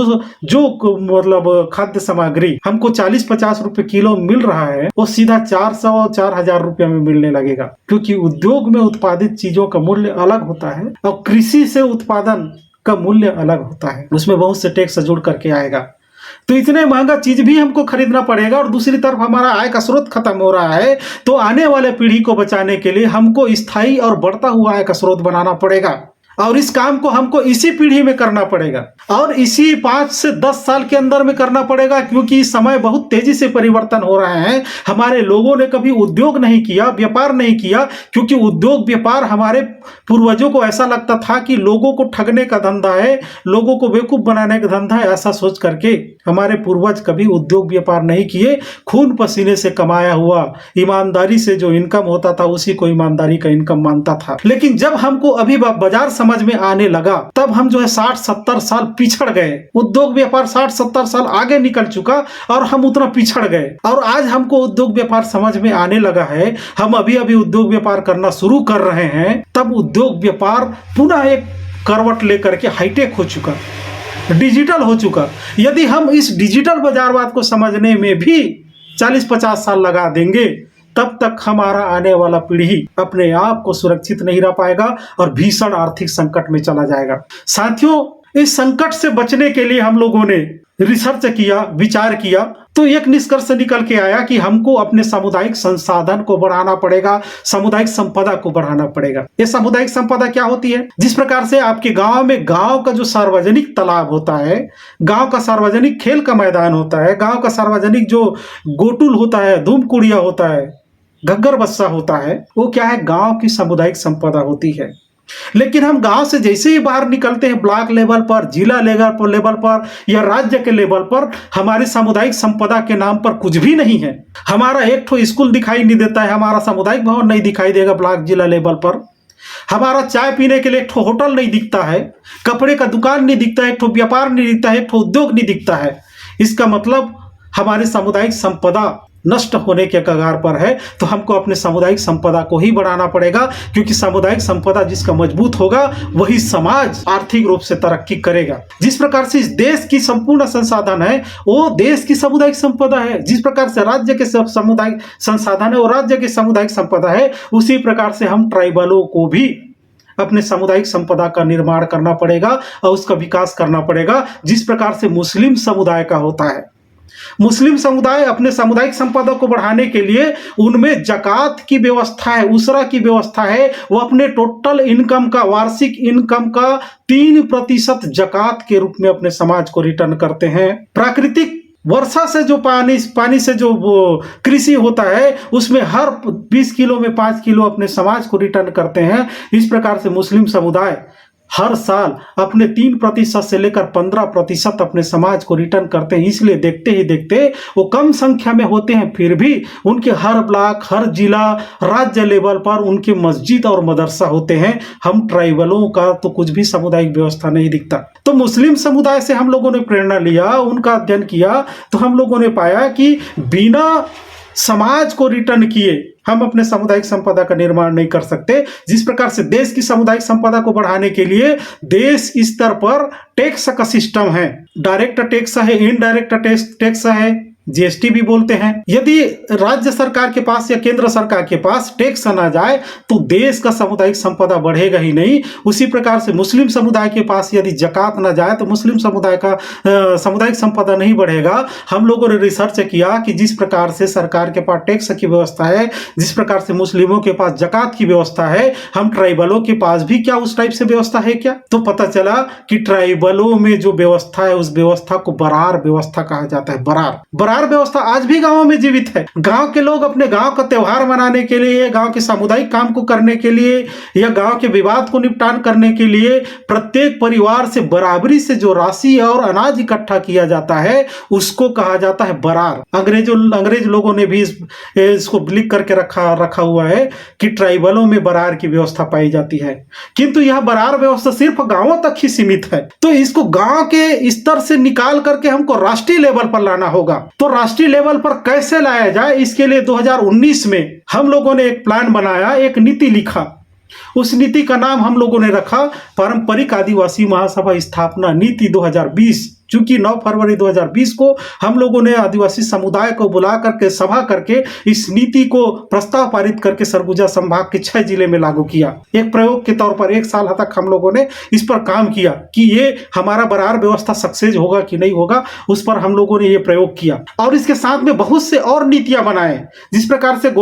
मतलब खाद्य सामग्री हमको 40-50 रुपए किलो मिल रहा है, वो सीधा 400-4,000 रुपये में मिलने लगेगा, क्योंकि उद्योग में उत्पादित चीजों का मूल्य अलग होता है और कृषि से उत्पादन का मूल्य अलग होता है। उसमें बहुत से टैक्स जुड़ करके आएगा। तो इतने महंगा चीज भी हमको खरीदना पड़ेगा और दूसरी तरफ हमारा आय का स्रोत खत्म हो रहा है। तो आने वाले पीढ़ी को बचाने के लिए हमको स्थायी और बढ़ता हुआ आय का स्रोत बनाना पड़ेगा और इस काम को हमको इसी पीढ़ी में करना पड़ेगा और इसी 5 से 10 साल के अंदर में करना पड़ेगा, क्योंकि समय बहुत तेजी से परिवर्तन हो रहे हैं। हमारे लोगों ने कभी उद्योग नहीं किया, व्यापार नहीं किया, क्योंकि उद्योग व्यापार हमारे पूर्वजों को ऐसा लगता था कि लोगों को ठगने का धंधा है, लोगों को बेवकूफ बनाने का धंधा है। ऐसा सोच करके हमारे पूर्वज कभी उद्योग व्यापार नहीं किए। खून पसीने से कमाया हुआ, ईमानदारी से जो इनकम होता था उसी को ईमानदारी का इनकम मानता था। लेकिन जब हमको अभी बाजार समझ में आने लगा, तब हम जो है 60-70 साल पिछड़ गए। उद्योग व्यापार 60-70 साल आगे निकल चुका और हम उतना पिछड़ गए। और आज हमको उद्योग व्यापार समझ में आने लगा है, हम अभी अभी उद्योग व्यापार करना शुरू कर रहे हैं, तब उद्योग व्यापार पुनः एक करवट लेकर के हाईटेक हो चुका, डिजिटल हो चुका। यदि हम इस डिजिटल बाजारवाद को समझने में भी 40-50 साल लगा देंगे, तब तक हमारा आने वाला पीढ़ी अपने आप को सुरक्षित नहीं रह पाएगा और भीषण आर्थिक संकट में चला जाएगा। साथियों, इस संकट से बचने के लिए हम लोगों ने रिसर्च किया, विचार किया, तो एक निष्कर्ष निकल के आया कि हमको अपने सामुदायिक संसाधन को बढ़ाना पड़ेगा, सामुदायिक संपदा को बढ़ाना पड़ेगा। ये सामुदायिक संपदा क्या होती है? जिस प्रकार से आपके गांव में गांव का जो सार्वजनिक तालाब होता है, गांव का सार्वजनिक खेल का मैदान होता है, गांव का सार्वजनिक जो गोटुल होता है, धूम कुड़िया होता है, घग्गर बस्सा होता है, वो क्या है? गांव की सामुदायिक संपदा होती है। लेकिन हम गांव से जैसे ही बाहर निकलते हैं, ब्लॉक लेवल पर, जिला लेवल पर या राज्य के लेवल पर, हमारी सामुदायिक संपदा के नाम पर कुछ भी नहीं है। हमारा एक ठो स्कूल दिखाई नहीं देता है, हमारा सामुदायिक भवन नहीं दिखाई देगा ब्लॉक जिला लेवल पर, हमारा चाय पीने के लिए एक ठो होटल नहीं दिखता है, कपड़े का दुकान नहीं दिखता है, एक ठो व्यापार नहीं दिखता है, एक ठो उद्योग नहीं दिखता है। इसका मतलब हमारी सामुदायिक संपदा नष्ट होने के कगार पर है। तो हमको अपने सामुदायिक संपदा को ही बढ़ाना पड़ेगा, क्योंकि सामुदायिक संपदा जिसका मजबूत होगा वही समाज आर्थिक रूप से तरक्की करेगा। जिस प्रकार से इस देश की संपूर्ण संसाधन है वो देश की सामुदायिक संपदा है, जिस प्रकार से राज्य के सामुदायिक संसाधन है वो राज्य की सामुदायिक संपदा है, उसी प्रकार से हम ट्राइबलों को भी अपने सामुदायिक संपदा का निर्माण करना पड़ेगा और उसका विकास करना पड़ेगा, जिस प्रकार से मुस्लिम समुदाय का होता है। मुस्लिम समुदाय अपने सामुदायिक संपदा को बढ़ाने के लिए उनमें जकात की व्यवस्था है, उसरा की व्यवस्था है। वो अपने टोटल इनकम का, वार्षिक इनकम का 3% जकात के रूप में अपने समाज को रिटर्न करते हैं। प्राकृतिक वर्षा से जो पानी से जो वो कृषि होता है, उसमें हर 20 किलो में 5 किलो अपने समाज को रिटर्न करते हैं। इस प्रकार से मुस्लिम समुदाय हर साल अपने 3% से लेकर 15% अपने समाज को रिटर्न करते हैं। इसलिए देखते ही देखते वो कम संख्या में होते हैं, फिर भी उनके हर ब्लॉक, हर जिला, राज्य लेवल पर उनके मस्जिद और मदरसा होते हैं। हम ट्राइबलों का तो कुछ भी सामुदायिक व्यवस्था नहीं दिखता। तो मुस्लिम समुदाय से हम लोगों ने प्रेरणा लिया, उनका अध्ययन किया, तो हम लोगों ने पाया कि बिना समाज को रिटर्न किए हम अपने सामुदायिक संपदा का निर्माण नहीं कर सकते। जिस प्रकार से देश की सामुदायिक संपदा को बढ़ाने के लिए देश स्तर पर टैक्स का सिस्टम है, डायरेक्ट टैक्स है, इनडायरेक्ट टैक्स है, जीएसटी भी बोलते हैं। यदि राज्य सरकार के पास या केंद्र सरकार के पास टैक्स ना जाए तो देश का सामुदायिक संपदा बढ़ेगा ही नहीं। उसी प्रकार से मुस्लिम समुदाय के पास यदि जकात ना जाए तो मुस्लिम समुदाय का सामुदायिक संपदा नहीं बढ़ेगा। हम लोगों ने रिसर्च किया कि जिस प्रकार से सरकार के पास टैक्स की व्यवस्था है, जिस प्रकार से मुस्लिमों के पास जकात की व्यवस्था है, हम ट्राइबलों के पास भी क्या उस टाइप से व्यवस्था है क्या? तो पता चला कि ट्राइबलों में जो व्यवस्था है उस व्यवस्था को बरार व्यवस्था कहा जाता है। बरार व्यवस्था आज भी गांवों में जीवित है। गांव के लोग अपने गांव का त्योहार मनाने के लिए, गांव के सामुदायिक काम को करने के लिए या गांव के विवाद को निपटान करने के लिए प्रत्येक परिवार से बराबरी से जो राशि और अनाज इकट्ठा किया जाता है उसको कहा जाता है बरार। अंग्रेज लोगों ने भी इसको लिख करके रखा हुआ है कि ट्राइबलों में बरार की व्यवस्था पाई जाती है, किंतु यह बरार व्यवस्था सिर्फ गांवों तक ही सीमित है। तो इसको गांव के स्तर से निकाल करके हमको राष्ट्रीय लेवल पर लाना होगा। तो राष्ट्रीय लेवल पर कैसे लाया जाए, इसके लिए 2019 में हम लोगों ने एक प्लान बनाया, एक नीति लिखा। उस नीति का नाम हम लोगों ने रखा पारंपरिक आदिवासी महासभा स्थापना नीति 2020। चूंकि 9 फरवरी 2020 को हम लोगों ने आदिवासी समुदाय को बुला करके सभा करके इस नीति को प्रस्ताव पारित करके सरगुजा संभाग के 6 जिले में लागू किया। एक प्रयोग के तौर पर 1 साल तक हम लोगों ने इस पर काम किया कि ये हमारा बरार व्यवस्था सक्सेस होगा कि नहीं होगा, उस पर हम लोगों ने ये प्रयोग किया। और इसके साथ में बहुत से और नीतियां बनाए। जिस प्रकार से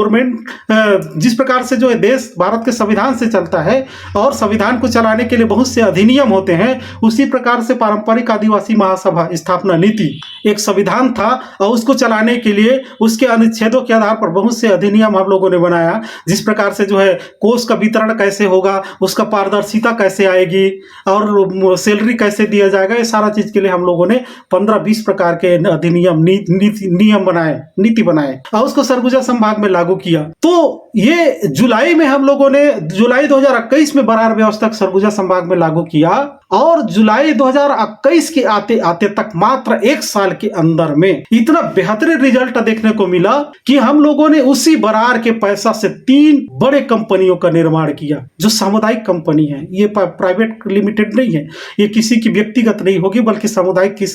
जिस प्रकार से जो देश भारत के संविधान से चलता है और संविधान को चलाने के लिए बहुत से अधिनियम होते हैं, उसी प्रकार से पारंपरिक आदिवासी सभा स्थापना नीति एक संविधान था और उसको चलाने के लिए उसके अनुच्छेदों के आधार पर बहुत से अधिनियम हम लोगों ने बनाया। जिस प्रकार से जो है कोष का वितरण कैसे होगा, उसका पारदर्शिता कैसे आएगी और सैलरी कैसे दिया जाएगा, ये सारा चीज के लिए हम लोगों ने 15-20 प्रकार के अधिनियम नियम बनाए, नीति बनाए और उसको सरगुजा संभाग में लागू किया। तो ये जुलाई में हम लोगों ने जुलाई 2021 में बरार व्यवस्था सरगुजा संभाग में लागू किया और जुलाई 2021 के आते तक मात्र 1 साल के अंदर में इतना बेहतरीन रिजल्ट देखने को मिला कि हम लोगों ने उसी बरार के पैसा से 3 बड़े कंपनियों का निर्माण किया जो सामुदायिक कंपनी है। ये प्राइवेट लिमिटेड नहीं है, ये किसी की व्यक्तिगत नहीं होगी बल्कि सामुदायिक की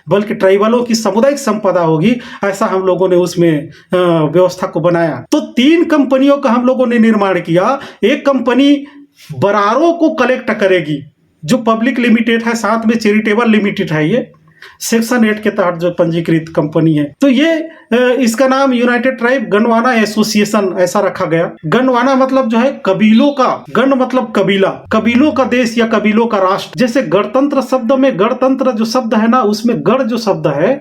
बल्कि ट्राइबलों की सामुदायिक संपदा होगी। ऐसा हम लोगों ने उसमें व्यवस्था को बनाया। तो 3 कंपनियों का हम लोगों ने निर्माण किया। एक कंपनी बरारों को कलेक्ट करेगी जो पब्लिक लिमिटेड है, साथ में चैरिटेबल लिमिटेड है, ये सेक्शन 8 के तहत जो पंजीकृत कंपनी है। तो ये इसका नाम यूनाइटेड ट्राइब गणवाना एसोसिएशन ऐसा रखा गया। गणवाना मतलब जो है कबीलों का, गण मतलब कबीला, कबीलों का देश या कबीलों का राष्ट्र। जैसे गणतंत्र शब्द में गणतंत्र जो शब्द है ना, उसमें गण जो शब्द है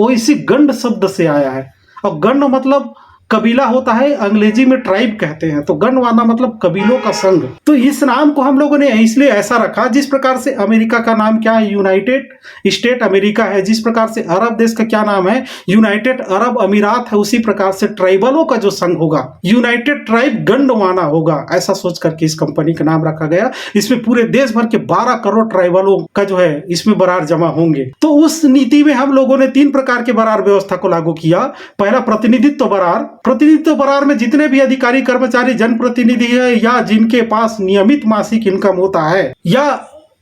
वो इसी गण शब्द से आया है और गण मतलब कबीला होता है, अंग्रेजी में ट्राइब कहते हैं। तो गणवाना मतलब कबीलों का संघ। तो इस नाम को हम लोगों ने इसलिए ऐसा रखा, जिस प्रकार से अमेरिका का नाम क्या है, यूनाइटेड स्टेट अमेरिका है, जिस प्रकार से अरब देश का क्या नाम है, यूनाइटेड अरब अमीरात है, उसी प्रकार से ट्राइबलों का जो संघ होगा यूनाइटेड ट्राइब गणवाना होगा। ऐसा सोच करके इस कंपनी का नाम रखा गया। इसमें पूरे देश भर के 12 करोड़ ट्राइबलों का जो है इसमें बरार जमा होंगे। तो उस नीति में हम लोगों ने 3 प्रकार के बरार व्यवस्था को लागू किया। पहला प्रतिनिधित्व बरार। प्रतिनिधित्व बरार में जितने भी अधिकारी कर्मचारी जनप्रतिनिधि है या जिनके पास नियमित मासिक इनकम होता है या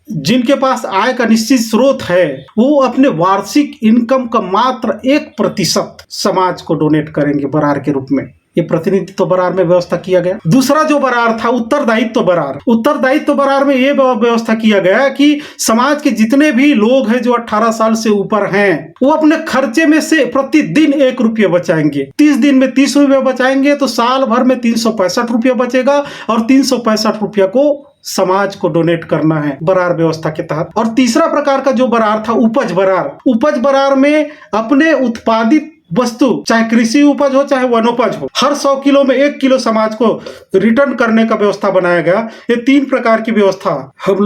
जिनके पास आय का निश्चित स्रोत है, वो अपने वार्षिक इनकम का मात्र 1% समाज को डोनेट करेंगे बरार के रूप में। ये प्रतिनिधित्व बरार में व्यवस्था किया गया। दूसरा जो बरार था उत्तरदायित्व बरार। उत्तरदायित्व बरार में ये व्यवस्था किया गया कि समाज के जितने भी लोग हैं जो 18 साल से ऊपर हैं, वो अपने खर्चे में से प्रतिदिन 1 रुपया बचाएंगे। 30 दिन में 30 रुपया बचाएंगे तो साल भर में 365 रुपया बचेगा और 365 रुपया को समाज को डोनेट करना है बरार व्यवस्था के तहत। और तीसरा प्रकार का जो बरार था उपज बरार। उपज बरार में अपने उत्पादित वस्तु, चाहे कृषि उपज हो चाहे वनोपज हो, हर 100 किलो में 1 किलो समाज को रिटर्न करने का व्यवस्था बनाया गया। ये 3 प्रकार की व्यवस्था हम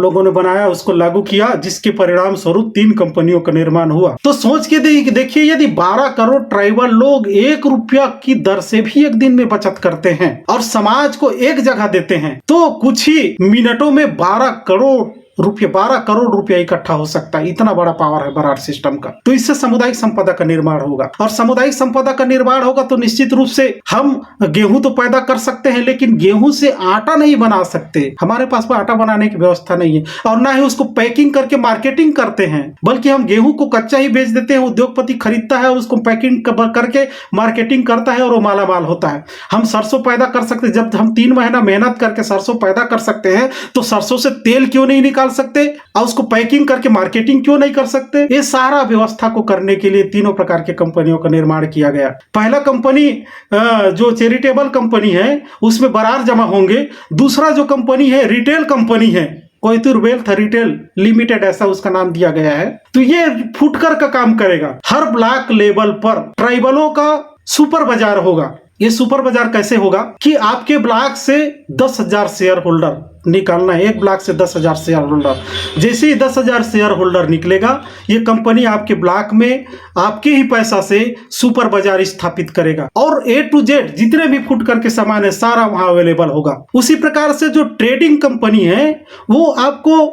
लोगों ने बनाया, उसको लागू किया, जिसके परिणाम स्वरूप 3 कंपनियों का निर्माण हुआ। तो सोच के देखिए, यदि 12 करोड़ ट्राइबल लोग 1 रुपया की दर से भी एक दिन में बचत करते हैं और समाज को एक जगह देते हैं, तो कुछ ही मिनटों में 12 करोड़ रुपये 12 करोड़ रुपया इकट्ठा हो सकता है। इतना बड़ा पावर है बरार सिस्टम का। तो इससे सामुदायिक संपदा का निर्माण होगा, और सामुदायिक संपदा का निर्माण होगा तो निश्चित रूप से हम गेहूं तो पैदा कर सकते हैं, लेकिन गेहूं से आटा नहीं बना सकते। हमारे पास में आटा बनाने की व्यवस्था नहीं है, और ना ही उसको पैकिंग करके मार्केटिंग करते हैं, बल्कि हम गेहूं को कच्चा ही बेच देते हैं। उद्योगपति खरीदता है और उसको पैकिंग करके मार्केटिंग करता है और वो मालामाल होता है। हम सरसों पैदा कर सकते हैं, जब हम 3 महीना मेहनत करके सरसों पैदा कर सकते हैं तो सरसों से तेल क्यों नहीं निकाल सकते, और उसको पैकिंग करके मार्केटिंग क्यों नहीं कर सकते। ये सारा व्यवस्था को करने के लिए तीनों प्रकार के कंपनियों का निर्माण किया गया। पहला कंपनी जो चैरिटेबल कंपनी है उसमें बरार जमा होंगे। दूसरा जो कंपनी है रिटेल कंपनी है, कोयतुर वेल्थ रिटेल लिमिटेड ऐसा उसका नाम दिया गया है। तो ये फुटकर का काम करेगा। हर ब्लॉक लेवल पर ट्राइबलों का सुपर बाजार होगा। ये सुपर बाजार कैसे होगा कि आपके ब्लॉक से 10,000 शेयर होल्डर निकालना है, एक ब्लॉक से 10,000 शेयर होल्डर। जैसे ही 10,000 शेयर होल्डर निकलेगा, ये कंपनी आपके ब्लॉक में आपके ही पैसा से सुपर बाजार स्थापित करेगा, और A to Z जितने भी फुटकर के सामान है सारा वहां अवेलेबल होगा। उसी प्रकार से जो ट्रेडिंग कंपनी है वो आपको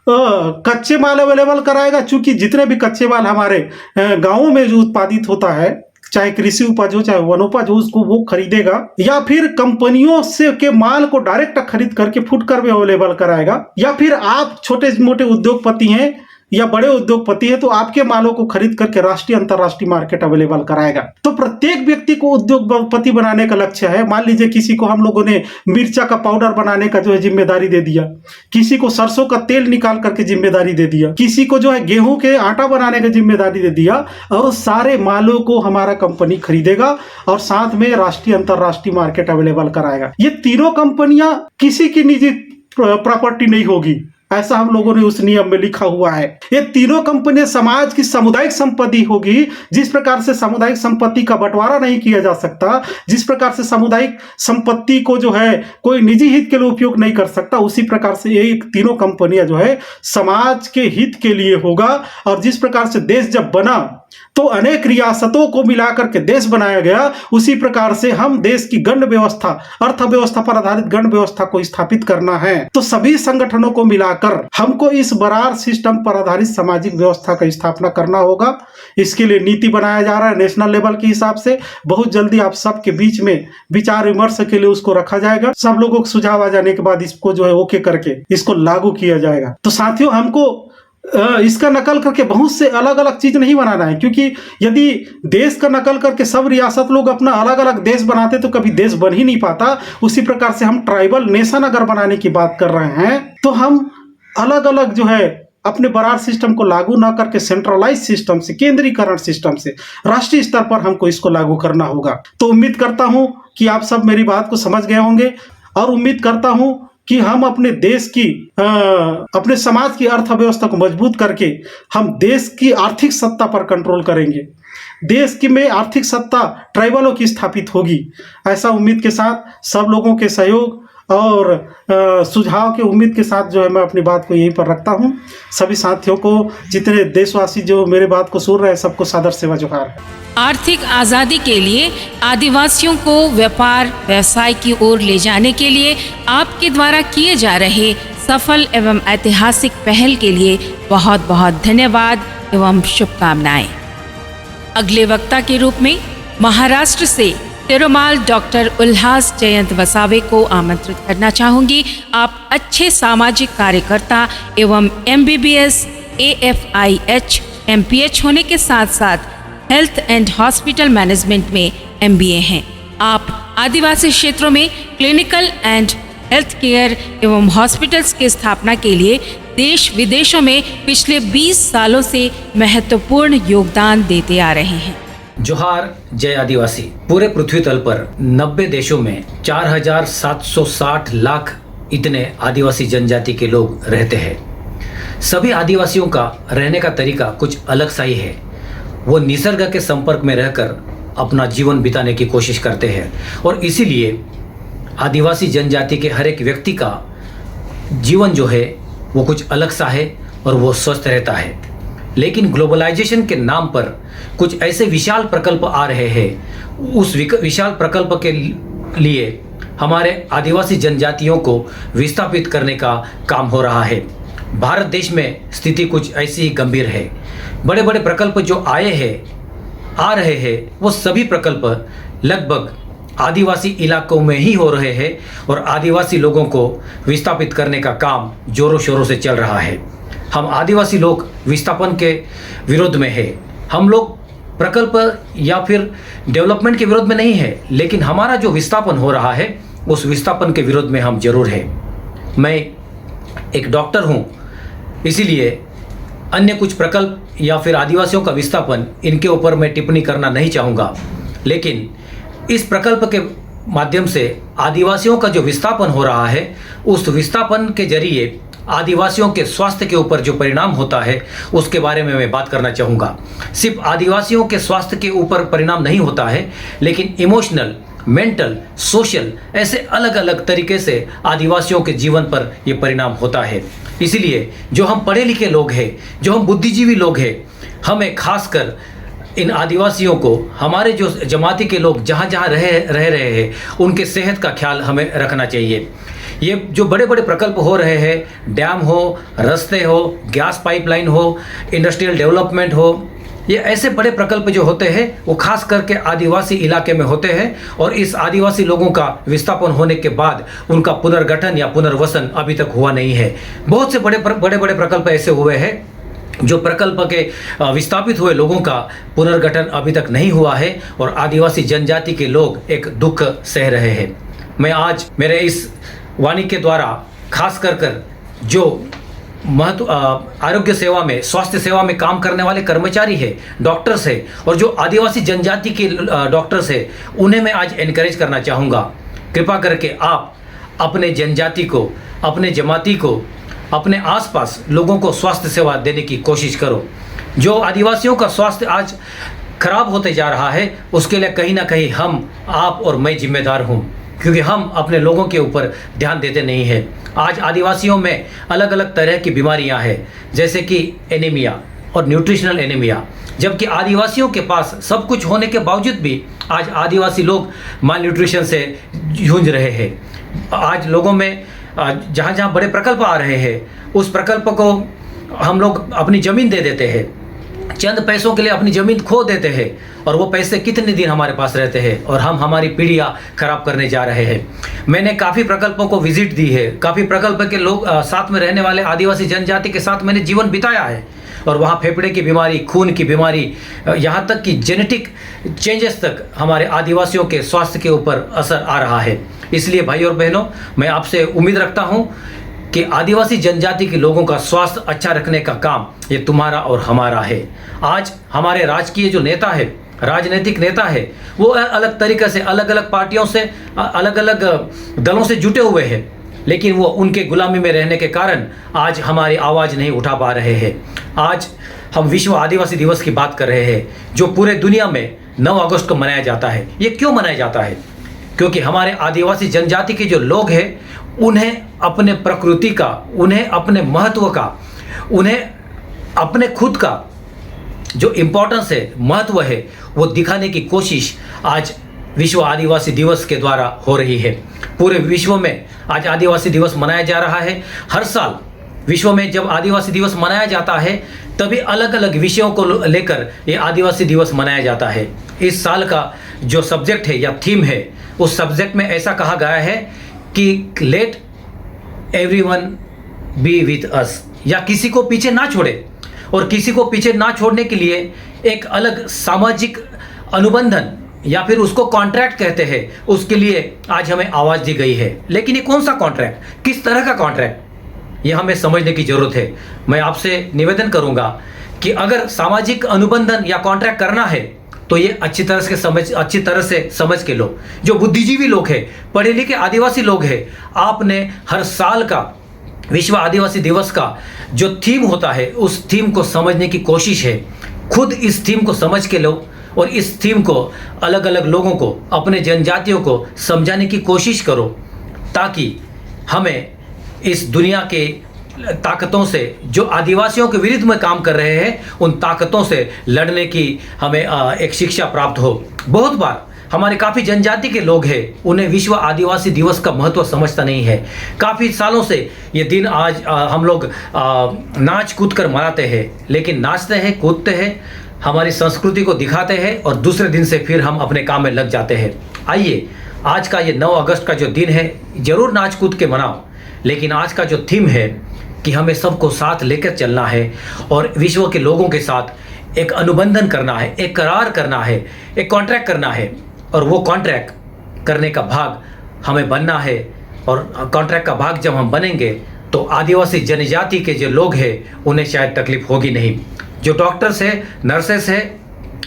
कच्चे माल अवेलेबल कराएगा, चूंकि जितने भी कच्चे माल हमारे गाँवों में जो उत्पादित होता है, चाहे कृषि उपज हो चाहे वनोपज हो, उसको वो खरीदेगा, या फिर कंपनियों से के माल को डायरेक्ट खरीद करके फुटकर में अवेलेबल कराएगा, या फिर आप छोटे मोटे उद्योगपति हैं या बड़े उद्योगपति है तो आपके मालों को खरीद करके राष्ट्रीय अंतर्राष्ट्रीय मार्केट अवेलेबल कराएगा। तो प्रत्येक व्यक्ति को उद्योगपति बनाने का लक्ष्य है। मान लीजिए किसी को हम लोगों ने मिर्चा का पाउडर बनाने का जो है जिम्मेदारी दे दिया, किसी को सरसों का तेल निकाल करके जिम्मेदारी दे दिया, किसी को जो है गेहूं के आटा बनाने का जिम्मेदारी दे दिया, और सारे मालों को हमारा कंपनी खरीदेगा और साथ में राष्ट्रीय अंतर्राष्ट्रीय मार्केट अवेलेबल कराएगा। ये तीनों कंपनियां किसी की निजी प्रॉपर्टी नहीं होगी, ऐसा हम लोगों ने उस नियम में लिखा हुआ है। ये तीनों कंपनियां समाज की सामुदायिक संपत्ति होगी। जिस प्रकार से सामुदायिक संपत्ति का बंटवारा नहीं किया जा सकता, जिस प्रकार से सामुदायिक संपत्ति को जो है कोई निजी हित के लिए उपयोग नहीं कर सकता, उसी प्रकार से ये तीनों कंपनियां जो है समाज के हित के लिए होगा। और जिस प्रकार से देश जब बना तो अनेक रियासतों को मिलाकर के देश बनाया गया, उसी प्रकार से हम देश की गण व्यवस्था, अर्थव्यवस्था पर आधारित गण व्यवस्था को स्थापित करना है। तो सभी संगठनों को मिलाकर हमको इस बरार सिस्टम पर आधारित सामाजिक व्यवस्था का स्थापना करना होगा। इसके लिए नीति बनाया जा रहा है नेशनल लेवल के हिसाब से। बहुत जल्दी आप सबके बीच में विचार विमर्श के लिए उसको रखा जाएगा। सब लोगों को सुझाव आ जाने के बाद इसको जो है ओके करके इसको लागू किया जाएगा। तो साथियों, हमको इसका नकल करके बहुत से अलग अलग चीज नहीं बनाना है, क्योंकि यदि देश का नकल करके सब रियासत लोग अपना अलग अलग देश बनाते तो कभी देश बन ही नहीं पाता। उसी प्रकार से हम ट्राइबल नेशन अगर बनाने की बात कर रहे हैं तो हम अलग अलग जो है अपने बरार सिस्टम को लागू ना करके सेंट्रलाइज सिस्टम से, केंद्रीकरण सिस्टम से राष्ट्रीय स्तर पर हमको इसको लागू करना होगा। तो उम्मीद करता हूं कि आप सब मेरी बात को समझ गए होंगे, और उम्मीद करता हूं कि हम अपने देश की अपने समाज की अर्थव्यवस्था को मजबूत करके हम देश की आर्थिक सत्ता पर कंट्रोल करेंगे। देश की में आर्थिक सत्ता ट्राइबलों की स्थापित होगी। ऐसा उम्मीद के साथ सब लोगों के सहयोग और सुझाव के उम्मीद के साथ जो है मैं अपनी बात को यहीं पर रखता हूं। सभी साथियों को, जितने देशवासी जो मेरे बात को सुन रहे हैं, सबको सादर सेवा जोहार। आर्थिक आज़ादी के लिए आदिवासियों को व्यापार व्यवसाय की ओर ले जाने के लिए आपके द्वारा किए जा रहे सफल एवं ऐतिहासिक पहल के लिए बहुत बहुत धन्यवाद एवं शुभकामनाएं। अगले वक्ता के रूप में महाराष्ट्र से तिरुमाल डॉक्टर उल्हास जयंत वसावे को आमंत्रित करना चाहूँगी। आप अच्छे सामाजिक कार्यकर्ता एवं MBBS, AFIH, MPH होने के साथ साथ हेल्थ एंड हॉस्पिटल मैनेजमेंट में MBA हैं। आप आदिवासी क्षेत्रों में क्लिनिकल एंड हेल्थ केयर एवं हॉस्पिटल्स की स्थापना के लिए देश विदेशों में पिछले 20 सालों से महत्वपूर्ण योगदान देते आ रहे हैं। जोहार जय आदिवासी। पूरे पृथ्वी तल पर 90 देशों में 4,760 लाख इतने आदिवासी जनजाति के लोग रहते हैं। सभी आदिवासियों का रहने का तरीका कुछ अलग सा ही है। वो निसर्ग के संपर्क में रहकर अपना जीवन बिताने की कोशिश करते हैं, और इसीलिए आदिवासी जनजाति के हर एक व्यक्ति का जीवन जो है वो कुछ अलग सा है और वो स्वस्थ रहता है। लेकिन ग्लोबलाइजेशन के नाम पर कुछ ऐसे विशाल प्रकल्प आ रहे हैं। उस विशाल प्रकल्प के लिए हमारे आदिवासी जनजातियों को विस्थापित करने का काम हो रहा है। भारत देश में स्थिति कुछ ऐसी ही गंभीर है। बड़े बड़े प्रकल्प जो आ रहे हैं वो सभी प्रकल्प लगभग आदिवासी इलाकों में ही हो रहे हैं और आदिवासी लोगों को विस्थापित करने का काम जोरों शोरों से चल रहा है। हम आदिवासी लोग विस्थापन के विरोध में है। हम लोग प्रकल्प या फिर डेवलपमेंट के विरोध में नहीं है, लेकिन हमारा जो विस्थापन हो रहा है उस विस्थापन के विरोध में हम जरूर हैं। मैं एक डॉक्टर हूँ, इसीलिए अन्य कुछ प्रकल्प या फिर आदिवासियों का विस्थापन इनके ऊपर मैं टिप्पणी करना नहीं चाहूँगा, लेकिन इस प्रकल्प के माध्यम से आदिवासियों का जो विस्थापन हो रहा है उस विस्थापन के जरिए आदिवासियों के स्वास्थ्य के ऊपर जो परिणाम होता है उसके बारे में मैं बात करना चाहूँगा। सिर्फ आदिवासियों के स्वास्थ्य के ऊपर परिणाम नहीं होता है, लेकिन इमोशनल, मेंटल, सोशल, ऐसे अलग अलग तरीके से आदिवासियों के जीवन पर ये परिणाम होता है। इसीलिए जो हम पढ़े लिखे लोग हैं, जो हम बुद्धिजीवी लोग हैं, हमें खासकर इन आदिवासियों को, हमारे जो जमाती के लोग जहाँ जहाँ रह रहे हैं उनके सेहत का ख्याल हमें रखना चाहिए। ये जो बड़े बड़े प्रकल्प हो रहे हैं, डैम हो, रास्ते हो, गैस पाइपलाइन हो, इंडस्ट्रियल डेवलपमेंट हो, ये ऐसे बड़े प्रकल्प जो होते हैं वो खास करके आदिवासी इलाके में होते हैं और इस आदिवासी लोगों का विस्थापन होने के बाद उनका पुनर्गठन या पुनर्वसन अभी तक हुआ नहीं है। बहुत से बड़े बड़े प्रकल्प ऐसे हुए हैं जो प्रकल्प के विस्थापित हुए लोगों का पुनर्गठन अभी तक नहीं हुआ है और आदिवासी जनजाति के लोग एक दुख सह रहे हैं। मैं आज मेरे इस वाणी के द्वारा खास कर जो आरोग्य सेवा में, स्वास्थ्य सेवा में काम करने वाले कर्मचारी है, डॉक्टर्स है और जो आदिवासी जनजाति के डॉक्टर्स है, उन्हें मैं आज एनकरेज करना चाहूँगा। कृपा करके आप अपने जनजाति को, अपने जमाती को, अपने आसपास लोगों को स्वास्थ्य सेवा देने की कोशिश करो। जो आदिवासियों का स्वास्थ्य आज खराब होते जा रहा है उसके लिए कहीं ना कहीं हम, आप और मैं जिम्मेदार हूँ, क्योंकि हम अपने लोगों के ऊपर ध्यान देते नहीं हैं। आज आदिवासियों में अलग अलग तरह की बीमारियां हैं, जैसे कि एनीमिया और न्यूट्रिशनल एनीमिया, जबकि आदिवासियों के पास सब कुछ होने के बावजूद भी आज आदिवासी लोग माल न्यूट्रिशन से जूझ रहे हैं। आज लोगों में जहाँ जहाँ बड़े प्रकल्प आ रहे हैं उस प्रकल्प को हम लोग अपनी ज़मीन दे देते हैं, चंद पैसों के लिए अपनी ज़मीन खो देते हैं और वो पैसे कितने दिन हमारे पास रहते हैं और हम हमारी पीढ़ियाँ खराब करने जा रहे हैं। मैंने काफ़ी प्रकल्पों को विजिट दी है, काफ़ी प्रकल्प के लोग साथ में रहने वाले आदिवासी जनजाति के साथ मैंने जीवन बिताया है और वहाँ फेफड़े की बीमारी, खून की बीमारी, यहाँ तक कि जेनेटिक चेंजेस तक हमारे आदिवासियों के स्वास्थ्य के ऊपर असर आ रहा है। इसलिए भाई और बहनों, मैं आपसे उम्मीद रखता हूँ कि आदिवासी जनजाति के लोगों का स्वास्थ्य अच्छा रखने का काम ये तुम्हारा और हमारा है। आज हमारे राजकीय जो नेता है, राजनीतिक नेता है, वो अलग तरीके से अलग अलग पार्टियों से, अलग अलग दलों से जुटे हुए हैं, लेकिन वो उनके गुलामी में रहने के कारण आज हमारी आवाज़ नहीं उठा पा रहे हैं। आज हम विश्व आदिवासी दिवस की बात कर रहे हैं जो पूरे दुनिया में 9 अगस्त को मनाया जाता है। ये क्यों मनाया जाता है? क्योंकि हमारे आदिवासी जनजाति के जो लोग हैं उन्हें अपने प्रकृति का, उन्हें अपने महत्व का, उन्हें अपने खुद का जो इम्पोर्टेंस है, महत्व है, वो दिखाने की कोशिश आज विश्व आदिवासी दिवस के द्वारा हो रही है। पूरे विश्व में आज आदिवासी दिवस मनाया जा रहा है। हर साल विश्व में जब आदिवासी दिवस मनाया जाता है तभी अलग अलग विषयों को लेकर ये आदिवासी दिवस मनाया जाता है। इस साल का जो सब्जेक्ट है या थीम है, उस सब्जेक्ट में ऐसा कहा गया है कि late everyone be with us, या किसी को पीछे ना छोड़े। और किसी को पीछे ना छोड़ने के लिए एक अलग सामाजिक अनुबंधन या फिर उसको कॉन्ट्रैक्ट कहते हैं, उसके लिए आज हमें आवाज़ दी गई है। लेकिन ये कौन सा कॉन्ट्रैक्ट, किस तरह का कॉन्ट्रैक्ट, ये हमें समझने की ज़रूरत है। मैं आपसे निवेदन करूंगा कि अगर सामाजिक अनुबंधन या कॉन्ट्रैक्ट करना है तो ये अच्छी तरह से समझ के लो। जो बुद्धिजीवी लोग हैं, पढ़े लिखे आदिवासी लोग हैं, आपने हर साल का विश्व आदिवासी दिवस का जो थीम होता है उस थीम को समझने की कोशिश है। खुद इस थीम को समझ के लो और इस थीम को अलग अलग लोगों को, अपने जनजातियों को समझाने की कोशिश करो, ताकि हमें इस दुनिया के ताकतों से, जो आदिवासियों के विरुद्ध में काम कर रहे हैं, उन ताकतों से लड़ने की हमें एक शिक्षा प्राप्त हो। बहुत बार हमारे काफ़ी जनजाति के लोग हैं, उन्हें विश्व आदिवासी दिवस का महत्व समझता नहीं है। काफ़ी सालों से ये दिन आज हम लोग नाच कूद कर मनाते हैं, लेकिन नाचते हैं, कूदते हैं, हमारी संस्कृति को दिखाते हैं और दूसरे दिन से फिर हम अपने काम में लग जाते हैं। आइए, आज का ये 9 अगस्त का जो दिन है, ज़रूर नाच कूद के मनाओ, लेकिन आज का जो थीम है कि हमें सबको साथ लेकर चलना है और विश्व के लोगों के साथ एक अनुबंधन करना है, एक करार करना है, एक कॉन्ट्रैक्ट करना है, और वो कॉन्ट्रैक्ट करने का भाग हमें बनना है। और कॉन्ट्रैक्ट का भाग जब हम बनेंगे तो आदिवासी जनजाति के जो लोग हैं उन्हें शायद तकलीफ होगी नहीं। जो डॉक्टर्स है, नर्सेस है,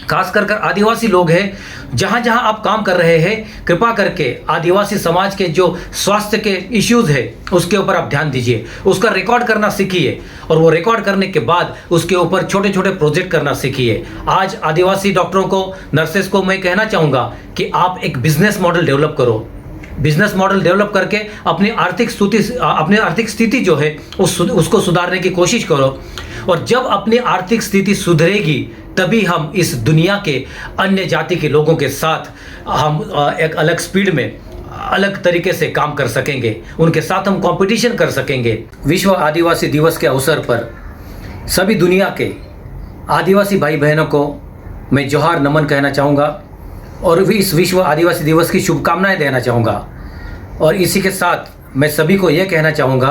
खास कर आदिवासी लोग हैं, जहाँ जहाँ आप काम कर रहे हैं, कृपा करके आदिवासी समाज के जो स्वास्थ्य के इश्यूज़ है उसके ऊपर आप ध्यान दीजिए, उसका रिकॉर्ड करना सीखिए, और वो रिकॉर्ड करने के बाद उसके ऊपर छोटे छोटे प्रोजेक्ट करना सीखिए। आज आदिवासी डॉक्टरों को, नर्सेस को मैं कहना चाहूँगा कि आप एक बिजनेस मॉडल डेवलप करो। बिजनेस मॉडल डेवलप करके अपनी आर्थिक स्थिति जो है उसको सुधारने की कोशिश करो, और जब अपनी आर्थिक स्थिति सुधरेगी तभी हम इस दुनिया के अन्य जाति के लोगों के साथ हम एक अलग स्पीड में, अलग तरीके से काम कर सकेंगे, उनके साथ हम कंपटीशन कर सकेंगे। विश्व आदिवासी दिवस के अवसर पर सभी दुनिया के आदिवासी भाई बहनों को मैं जोहार नमन कहना चाहूँगा और भी इस विश्व आदिवासी दिवस की शुभकामनाएं देना चाहूँगा। और इसी के साथ मैं सभी को यह कहना चाहूँगा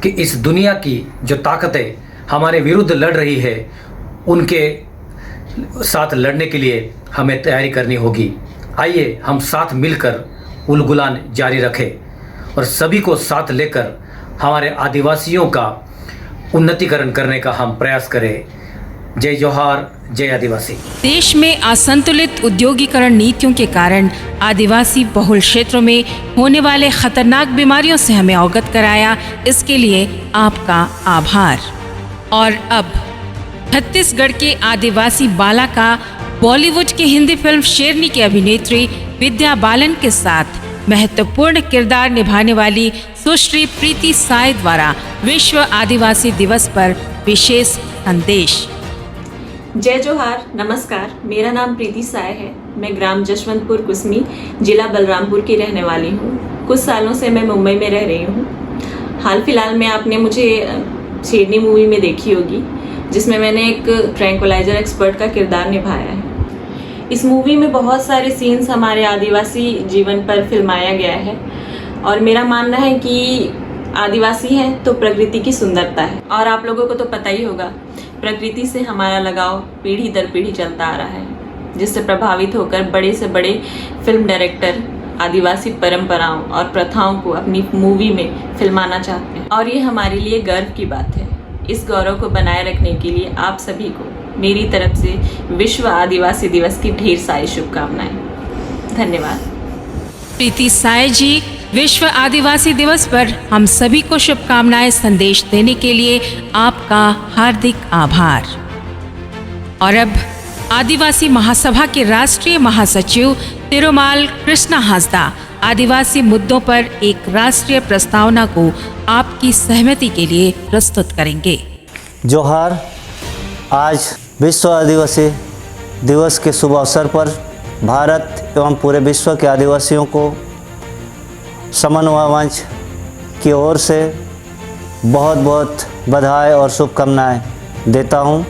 कि इस दुनिया की जो ताकतें हमारे विरुद्ध लड़ रही है, उनके साथ लड़ने के लिए हमें तैयारी करनी होगी। आइए हम साथ मिलकर उलगुलान जारी रखें और सभी को साथ लेकर हमारे आदिवासियों का उन्नतीकरण करने का हम प्रयास करें। जय जोहार, जय आदिवासी। देश में असंतुलित उद्योगीकरण नीतियों के कारण आदिवासी बहुल क्षेत्रों में होने वाले खतरनाक बीमारियों से हमें अवगत कराया, इसके लिए आपका आभार। और अब छत्तीसगढ़ के आदिवासी बाला का बॉलीवुड की हिंदी फिल्म शेरनी की अभिनेत्री विद्या बालन के साथ महत्वपूर्ण किरदार निभाने वाली सुश्री प्रीति साय द्वारा विश्व आदिवासी दिवस पर विशेष संदेश। जय जोहार, नमस्कार। मेरा नाम प्रीति साय है। मैं ग्राम जशवंतपुर कुसमी, जिला बलरामपुर की रहने वाली हूँ। कुछ सालों से मैं मुंबई में रह रही हूँ। हाल फिलहाल में आपने मुझे शेरनी मूवी में देखी होगी, जिसमें मैंने एक ट्रैंक्विलाइजर एक्सपर्ट का किरदार निभाया है। इस मूवी में बहुत सारे सीन्स हमारे आदिवासी जीवन पर फिल्माया गया है, और मेरा मानना है कि आदिवासी हैं तो प्रकृति की सुंदरता है। और आप लोगों को तो पता ही होगा, प्रकृति से हमारा लगाव पीढ़ी दर पीढ़ी चलता आ रहा है, जिससे प्रभावित होकर बड़े से बड़े फिल्म डायरेक्टर आदिवासी परंपराओं और प्रथाओं को अपनी मूवी में फिल्माना चाहते हैं, और ये हमारे लिए गर्व की बात है। इस गौरव को बनाए रखने के लिए आप सभी को मेरी तरफ से विश्व आदिवासी दिवस की ढेर सारी शुभकामनाएं। धन्यवाद। प्रीति साय जी, विश्व आदिवासी दिवस पर हम सभी को शुभकामनाएं संदेश देने के लिए आपका हार्दिक आभार। और अब आदिवासी महासभा के राष्ट्रीय महासचिव तिरुमाल कृष्णा हांसदा आदिवासी मुद्दों पर एक राष्ट्रीय प्रस्तावना को आपकी सहमति के लिए प्रस्तुत करेंगे। जोहार। आज विश्व आदिवासी दिवस के शुभ अवसर पर भारत एवं पूरे विश्व के आदिवासियों को समन्वय मंच की ओर से बहुत बहुत बधाई और शुभकामनाएं देता हूं।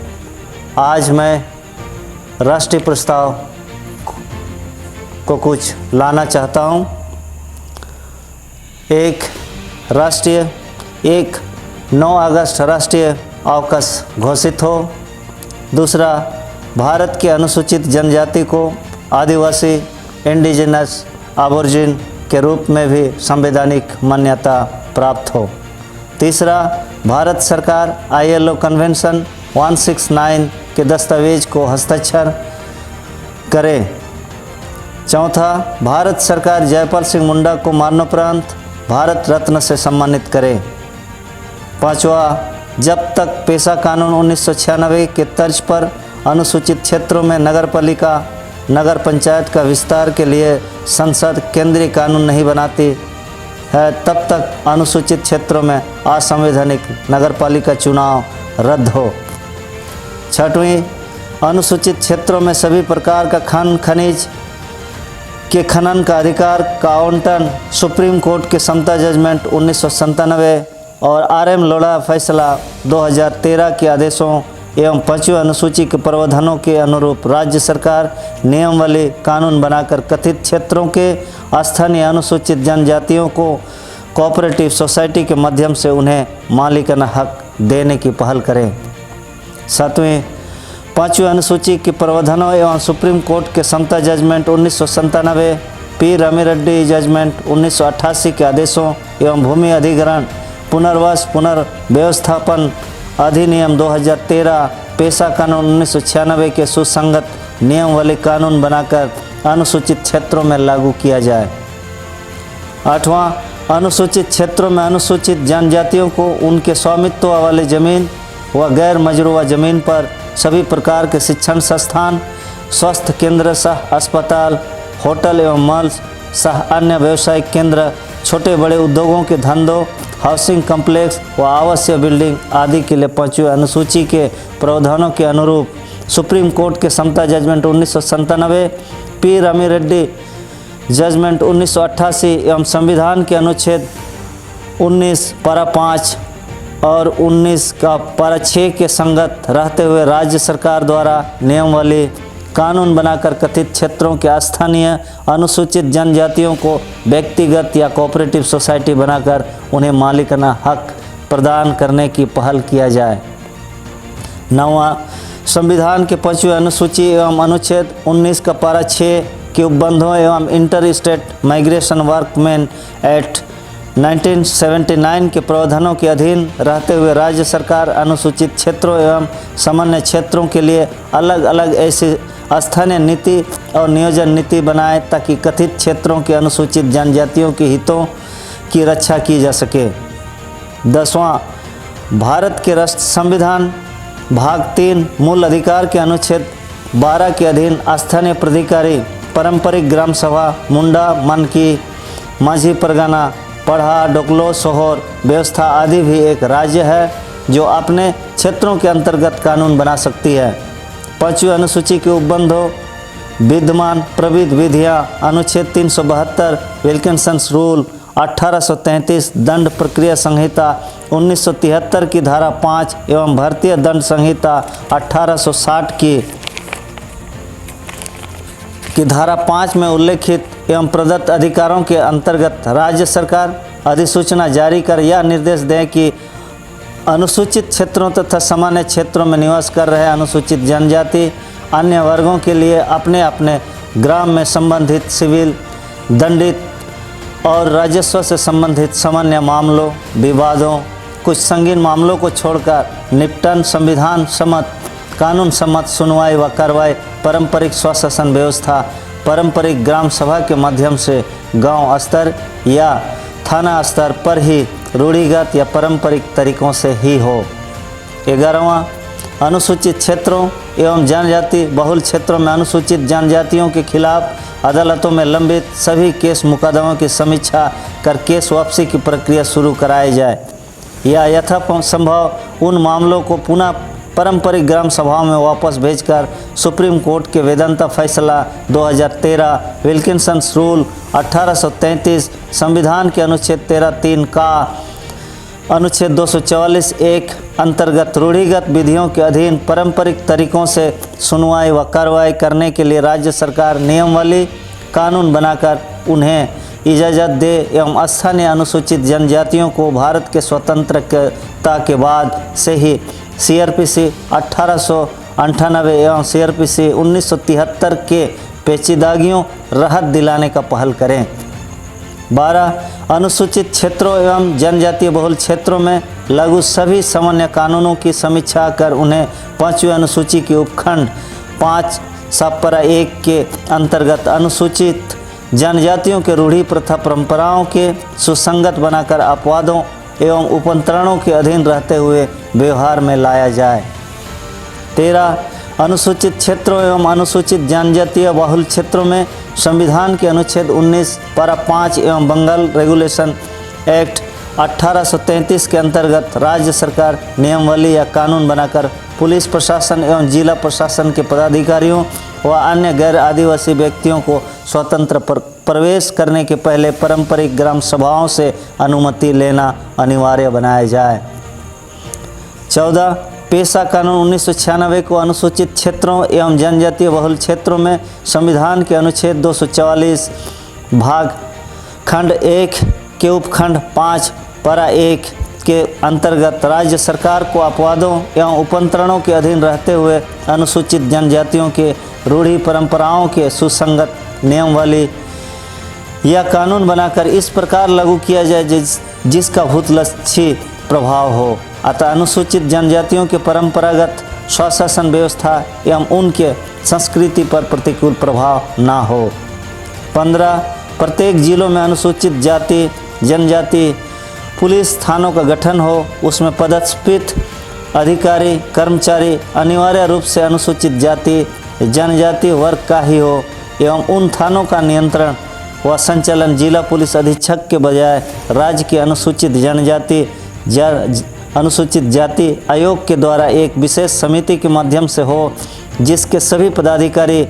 आज मैं राष्ट्रीय प्रस्ताव को कुछ लाना चाहता हूं। एक 9 अगस्त राष्ट्रीय अवकाश घोषित हो। दूसरा, भारत के अनुसूचित जनजाति को आदिवासी इंडिजिनस अबोरिजिन के रूप में भी संवैधानिक मान्यता प्राप्त हो। तीसरा, भारत सरकार ILO कन्वेंशन 169 के दस्तावेज को हस्ताक्षर करे। चौथा, भारत सरकार जयपाल सिंह मुंडा को मरणोपरांत भारत रत्न से सम्मानित करे। पांचवा, जब तक पेशा कानून 1996 के तर्ज पर अनुसूचित क्षेत्रों में नगरपालिका नगर पंचायत का विस्तार के लिए संसद केंद्रीय कानून नहीं बनाती है, तब तक अनुसूचित क्षेत्रों में असंवैधानिक नगरपालिका चुनाव रद्द हो। छठवीं, अनुसूचित क्षेत्रों में सभी प्रकार का खनिज के खनन का अधिकार का आवंटन, सुप्रीम कोर्ट के समता जजमेंट 1997 और RM लोढ़ा फैसला 2013 के आदेशों एवं 5वीं अनुसूची के प्रावधानों के अनुरूप राज्य सरकार नियमावली कानून बनाकर कथित क्षेत्रों के स्थानीय अनुसूचित जनजातियों को कोऑपरेटिव सोसाइटी के माध्यम से उन्हें मालिकाना हक देने की पहल करें। 7वीं 5वीं अनुसूची के प्रावधानों एवं सुप्रीम कोर्ट के समता जजमेंट 1997, पी रमीरेड्डी जजमेंट 1988 के आदेशों एवं भूमि अधिग्रहण पुनर्वास पुनर्व्यवस्थापन अधिनियम 2013, पेशा कानून 1996 के सुसंगत नियमावली कानून बनाकर अनुसूचित क्षेत्रों में लागू किया जाए। 8वां अनुसूचित क्षेत्रों में अनुसूचित जनजातियों को उनके स्वामित्व वाली जमीन व गैर मजरूवा जमीन पर सभी प्रकार के शिक्षण संस्थान, स्वास्थ्य केंद्र सह अस्पताल, होटल एवं मॉल सह अन्य व्यावसायिक केंद्र, छोटे बड़े उद्योगों के धंधों, हाउसिंग कम्प्लेक्स व आवासीय बिल्डिंग आदि के लिए 5वीं अनुसूची के प्रावधानों के अनुरूप सुप्रीम कोर्ट के समता जजमेंट 1997, पी रमीरेड्डी जजमेंट 1988 एवं संविधान के अनुच्छेद 19 पारा 5 और 19 का पारा 6 के संगत रहते हुए राज्य सरकार द्वारा नियमावली कानून बनाकर कथित क्षेत्रों के स्थानीय अनुसूचित जनजातियों को व्यक्तिगत या कोऑपरेटिव सोसाइटी बनाकर उन्हें मालिकाना हक प्रदान करने की पहल किया जाए। 9वां संविधान के 5वीं अनुसूची एवं अनुच्छेद 19 का पारा 6 के उपबंधों एवं inter state migration workman act 1979 के प्रावधानों के अधीन रहते हुए राज्य सरकार अनुसूचित क्षेत्रों एवं सामान्य क्षेत्रों के लिए अलग अलग ऐसी स्थानीय नीति और नियोजन नीति बनाए ताकि कथित क्षेत्रों के अनुसूचित जनजातियों के हितों की रक्षा की जा सके। 10वां भारत के राष्ट्र संविधान भाग 3 मूल अधिकार के अनुच्छेद 12 के अधीन स्थानीय प्राधिकारी पारंपरिक ग्राम सभा मुंडा, मनकी, माझी परगना, पढ़ा, डोकलो, सोहर व्यवस्था आदि भी एक राज्य है जो अपने क्षेत्रों के अंतर्गत कानून बना सकती है। 5वीं अनुसूची के उपबंधों विद्यमान प्रविध विधियाँ अनुच्छेद 372 विल्किंसन रूल 1833 दंड प्रक्रिया संहिता 1973 की धारा 5 एवं भारतीय दंड संहिता 1860 की धारा 5 में उल्लेखित एवं प्रदत्त अधिकारों के अंतर्गत राज्य सरकार अधिसूचना जारी कर यह निर्देश दें कि अनुसूचित क्षेत्रों तथा सामान्य क्षेत्रों में निवास कर रहे अनुसूचित जनजाति अन्य वर्गों के लिए अपने अपने ग्राम में संबंधित सिविल, दंडित और राजस्व से संबंधित सामान्य मामलों, विवादों, कुछ संगीन मामलों को छोड़कर निपटन संविधान सम्मत कानून सम्मत सुनवाई व कार्रवाई पारंपरिक स्वशासन व्यवस्था पारंपरिक ग्राम सभा के माध्यम से गांव स्तर या थाना स्तर पर ही रूढ़िगत या पारंपरिक तरीकों से ही हो। 11वां अनुसूचित क्षेत्रों एवं जनजाति बहुल क्षेत्रों में अनुसूचित जनजातियों के खिलाफ अदालतों में लंबित सभी केस मुकदमों की समीक्षा कर केस वापसी की प्रक्रिया शुरू कराई जाए या यथासंभव उन मामलों को पुनः पारंपरिक ग्राम सभाओं में वापस भेजकर सुप्रीम कोर्ट के वेदांता फैसला 2013 विल्किंसन रूल 1833 संविधान के अनुच्छेद 13(3) का अनुच्छेद 244(1) अंतर्गत रूढ़िगत विधियों के अधीन पारंपरिक तरीकों से सुनवाई व कार्रवाई करने के लिए राज्य सरकार नियमावली कानून बनाकर उन्हें इजाज़त दे एवं स्थानीय अनुसूचित जनजातियों को भारत के स्वतंत्रता के बाद से ही CRPC 1898 एवं CRPC 1973 के पेचीदगियों राहत दिलाने का पहल करें। 12 अनुसूचित क्षेत्रों एवं जनजातीय बहुल क्षेत्रों में लागू सभी सामान्य कानूनों की समीक्षा कर उन्हें 5वीं अनुसूची के उपखंड 5 सबपरा 1 के अंतर्गत अनुसूचित जनजातियों के रूढ़ी प्रथा परंपराओं के सुसंगत बनाकर अपवादों एवं उपंतरणों के अधीन रहते हुए व्यवहार में लाया जाए। 13 अनुसूचित क्षेत्रों एवं अनुसूचित जनजातीय बहुल क्षेत्रों में संविधान के अनुच्छेद 19 पारा 5 एवं बंगाल रेगुलेशन एक्ट 1833 के अंतर्गत राज्य सरकार नियमावली या कानून बनाकर पुलिस प्रशासन एवं जिला प्रशासन के पदाधिकारियों व अन्य गैर आदिवासी व्यक्तियों को स्वतंत्र प्रवेश करने के पहले पारंपरिक ग्राम सभाओं से अनुमति लेना अनिवार्य बनाया जाए। 14. पेशा कानून 1996 को अनुसूचित क्षेत्रों एवं जनजातीय बहुल क्षेत्रों में संविधान के अनुच्छेद 244 भाग खंड 1 के उपखंड 5 पारा 1 के अंतर्गत राज्य सरकार को अपवादों एवं उपंतरणों के अधीन रहते हुए अनुसूचित जनजातियों के रूढ़ी परंपराओं के सुसंगत नियम वाली यह कानून बनाकर इस प्रकार लागू किया जाए जिसका भूतलक्षी प्रभाव हो। अतः अनुसूचित जनजातियों के परंपरागत स्वशासन व्यवस्था एवं उनके संस्कृति पर प्रतिकूल प्रभाव ना हो। 15. प्रत्येक जिलों में अनुसूचित जाति जनजाति पुलिस थानों का गठन हो, उसमें पदस्थापित अधिकारी कर्मचारी अनिवार्य रूप से अनुसूचित जाति जनजाति वर्ग का ही हो एवं उन थानों का नियंत्रण व संचालन जिला पुलिस अधीक्षक के बजाय राज्य के अनुसूचित जाति आयोग के द्वारा एक विशेष समिति के माध्यम से हो, जिसके सभी पदाधिकारी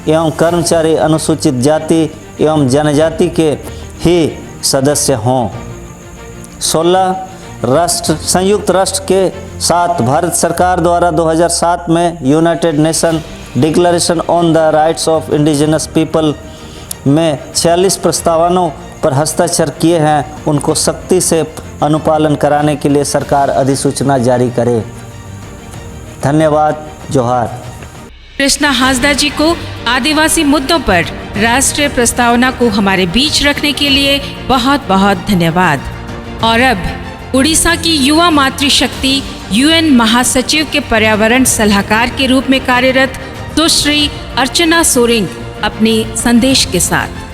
एवं कर्मचारी अनुसूचित जाति एवं जनजाति के ही सदस्य हों। 16. संयुक्त राष्ट्र के साथ भारत सरकार द्वारा 2007 में United nation declaration on the rights of indigenous people में 46 प्रस्तावनों पर हस्ताक्षर किए हैं, उनको सख्ती से अनुपालन कराने के लिए सरकार अधिसूचना जारी करे। धन्यवाद। जोहार। कृष्णा हांसदा जी को आदिवासी मुद्दों पर राष्ट्रीय प्रस्तावना को हमारे बीच रखने के लिए बहुत बहुत धन्यवाद। और अब उड़ीसा की युवा मातृशक्ति यूएन महासचिव के पर्यावरण सलाहकार के रूप में कार्यरत सुश्री अर्चना सोरेंग अपने संदेश के साथ।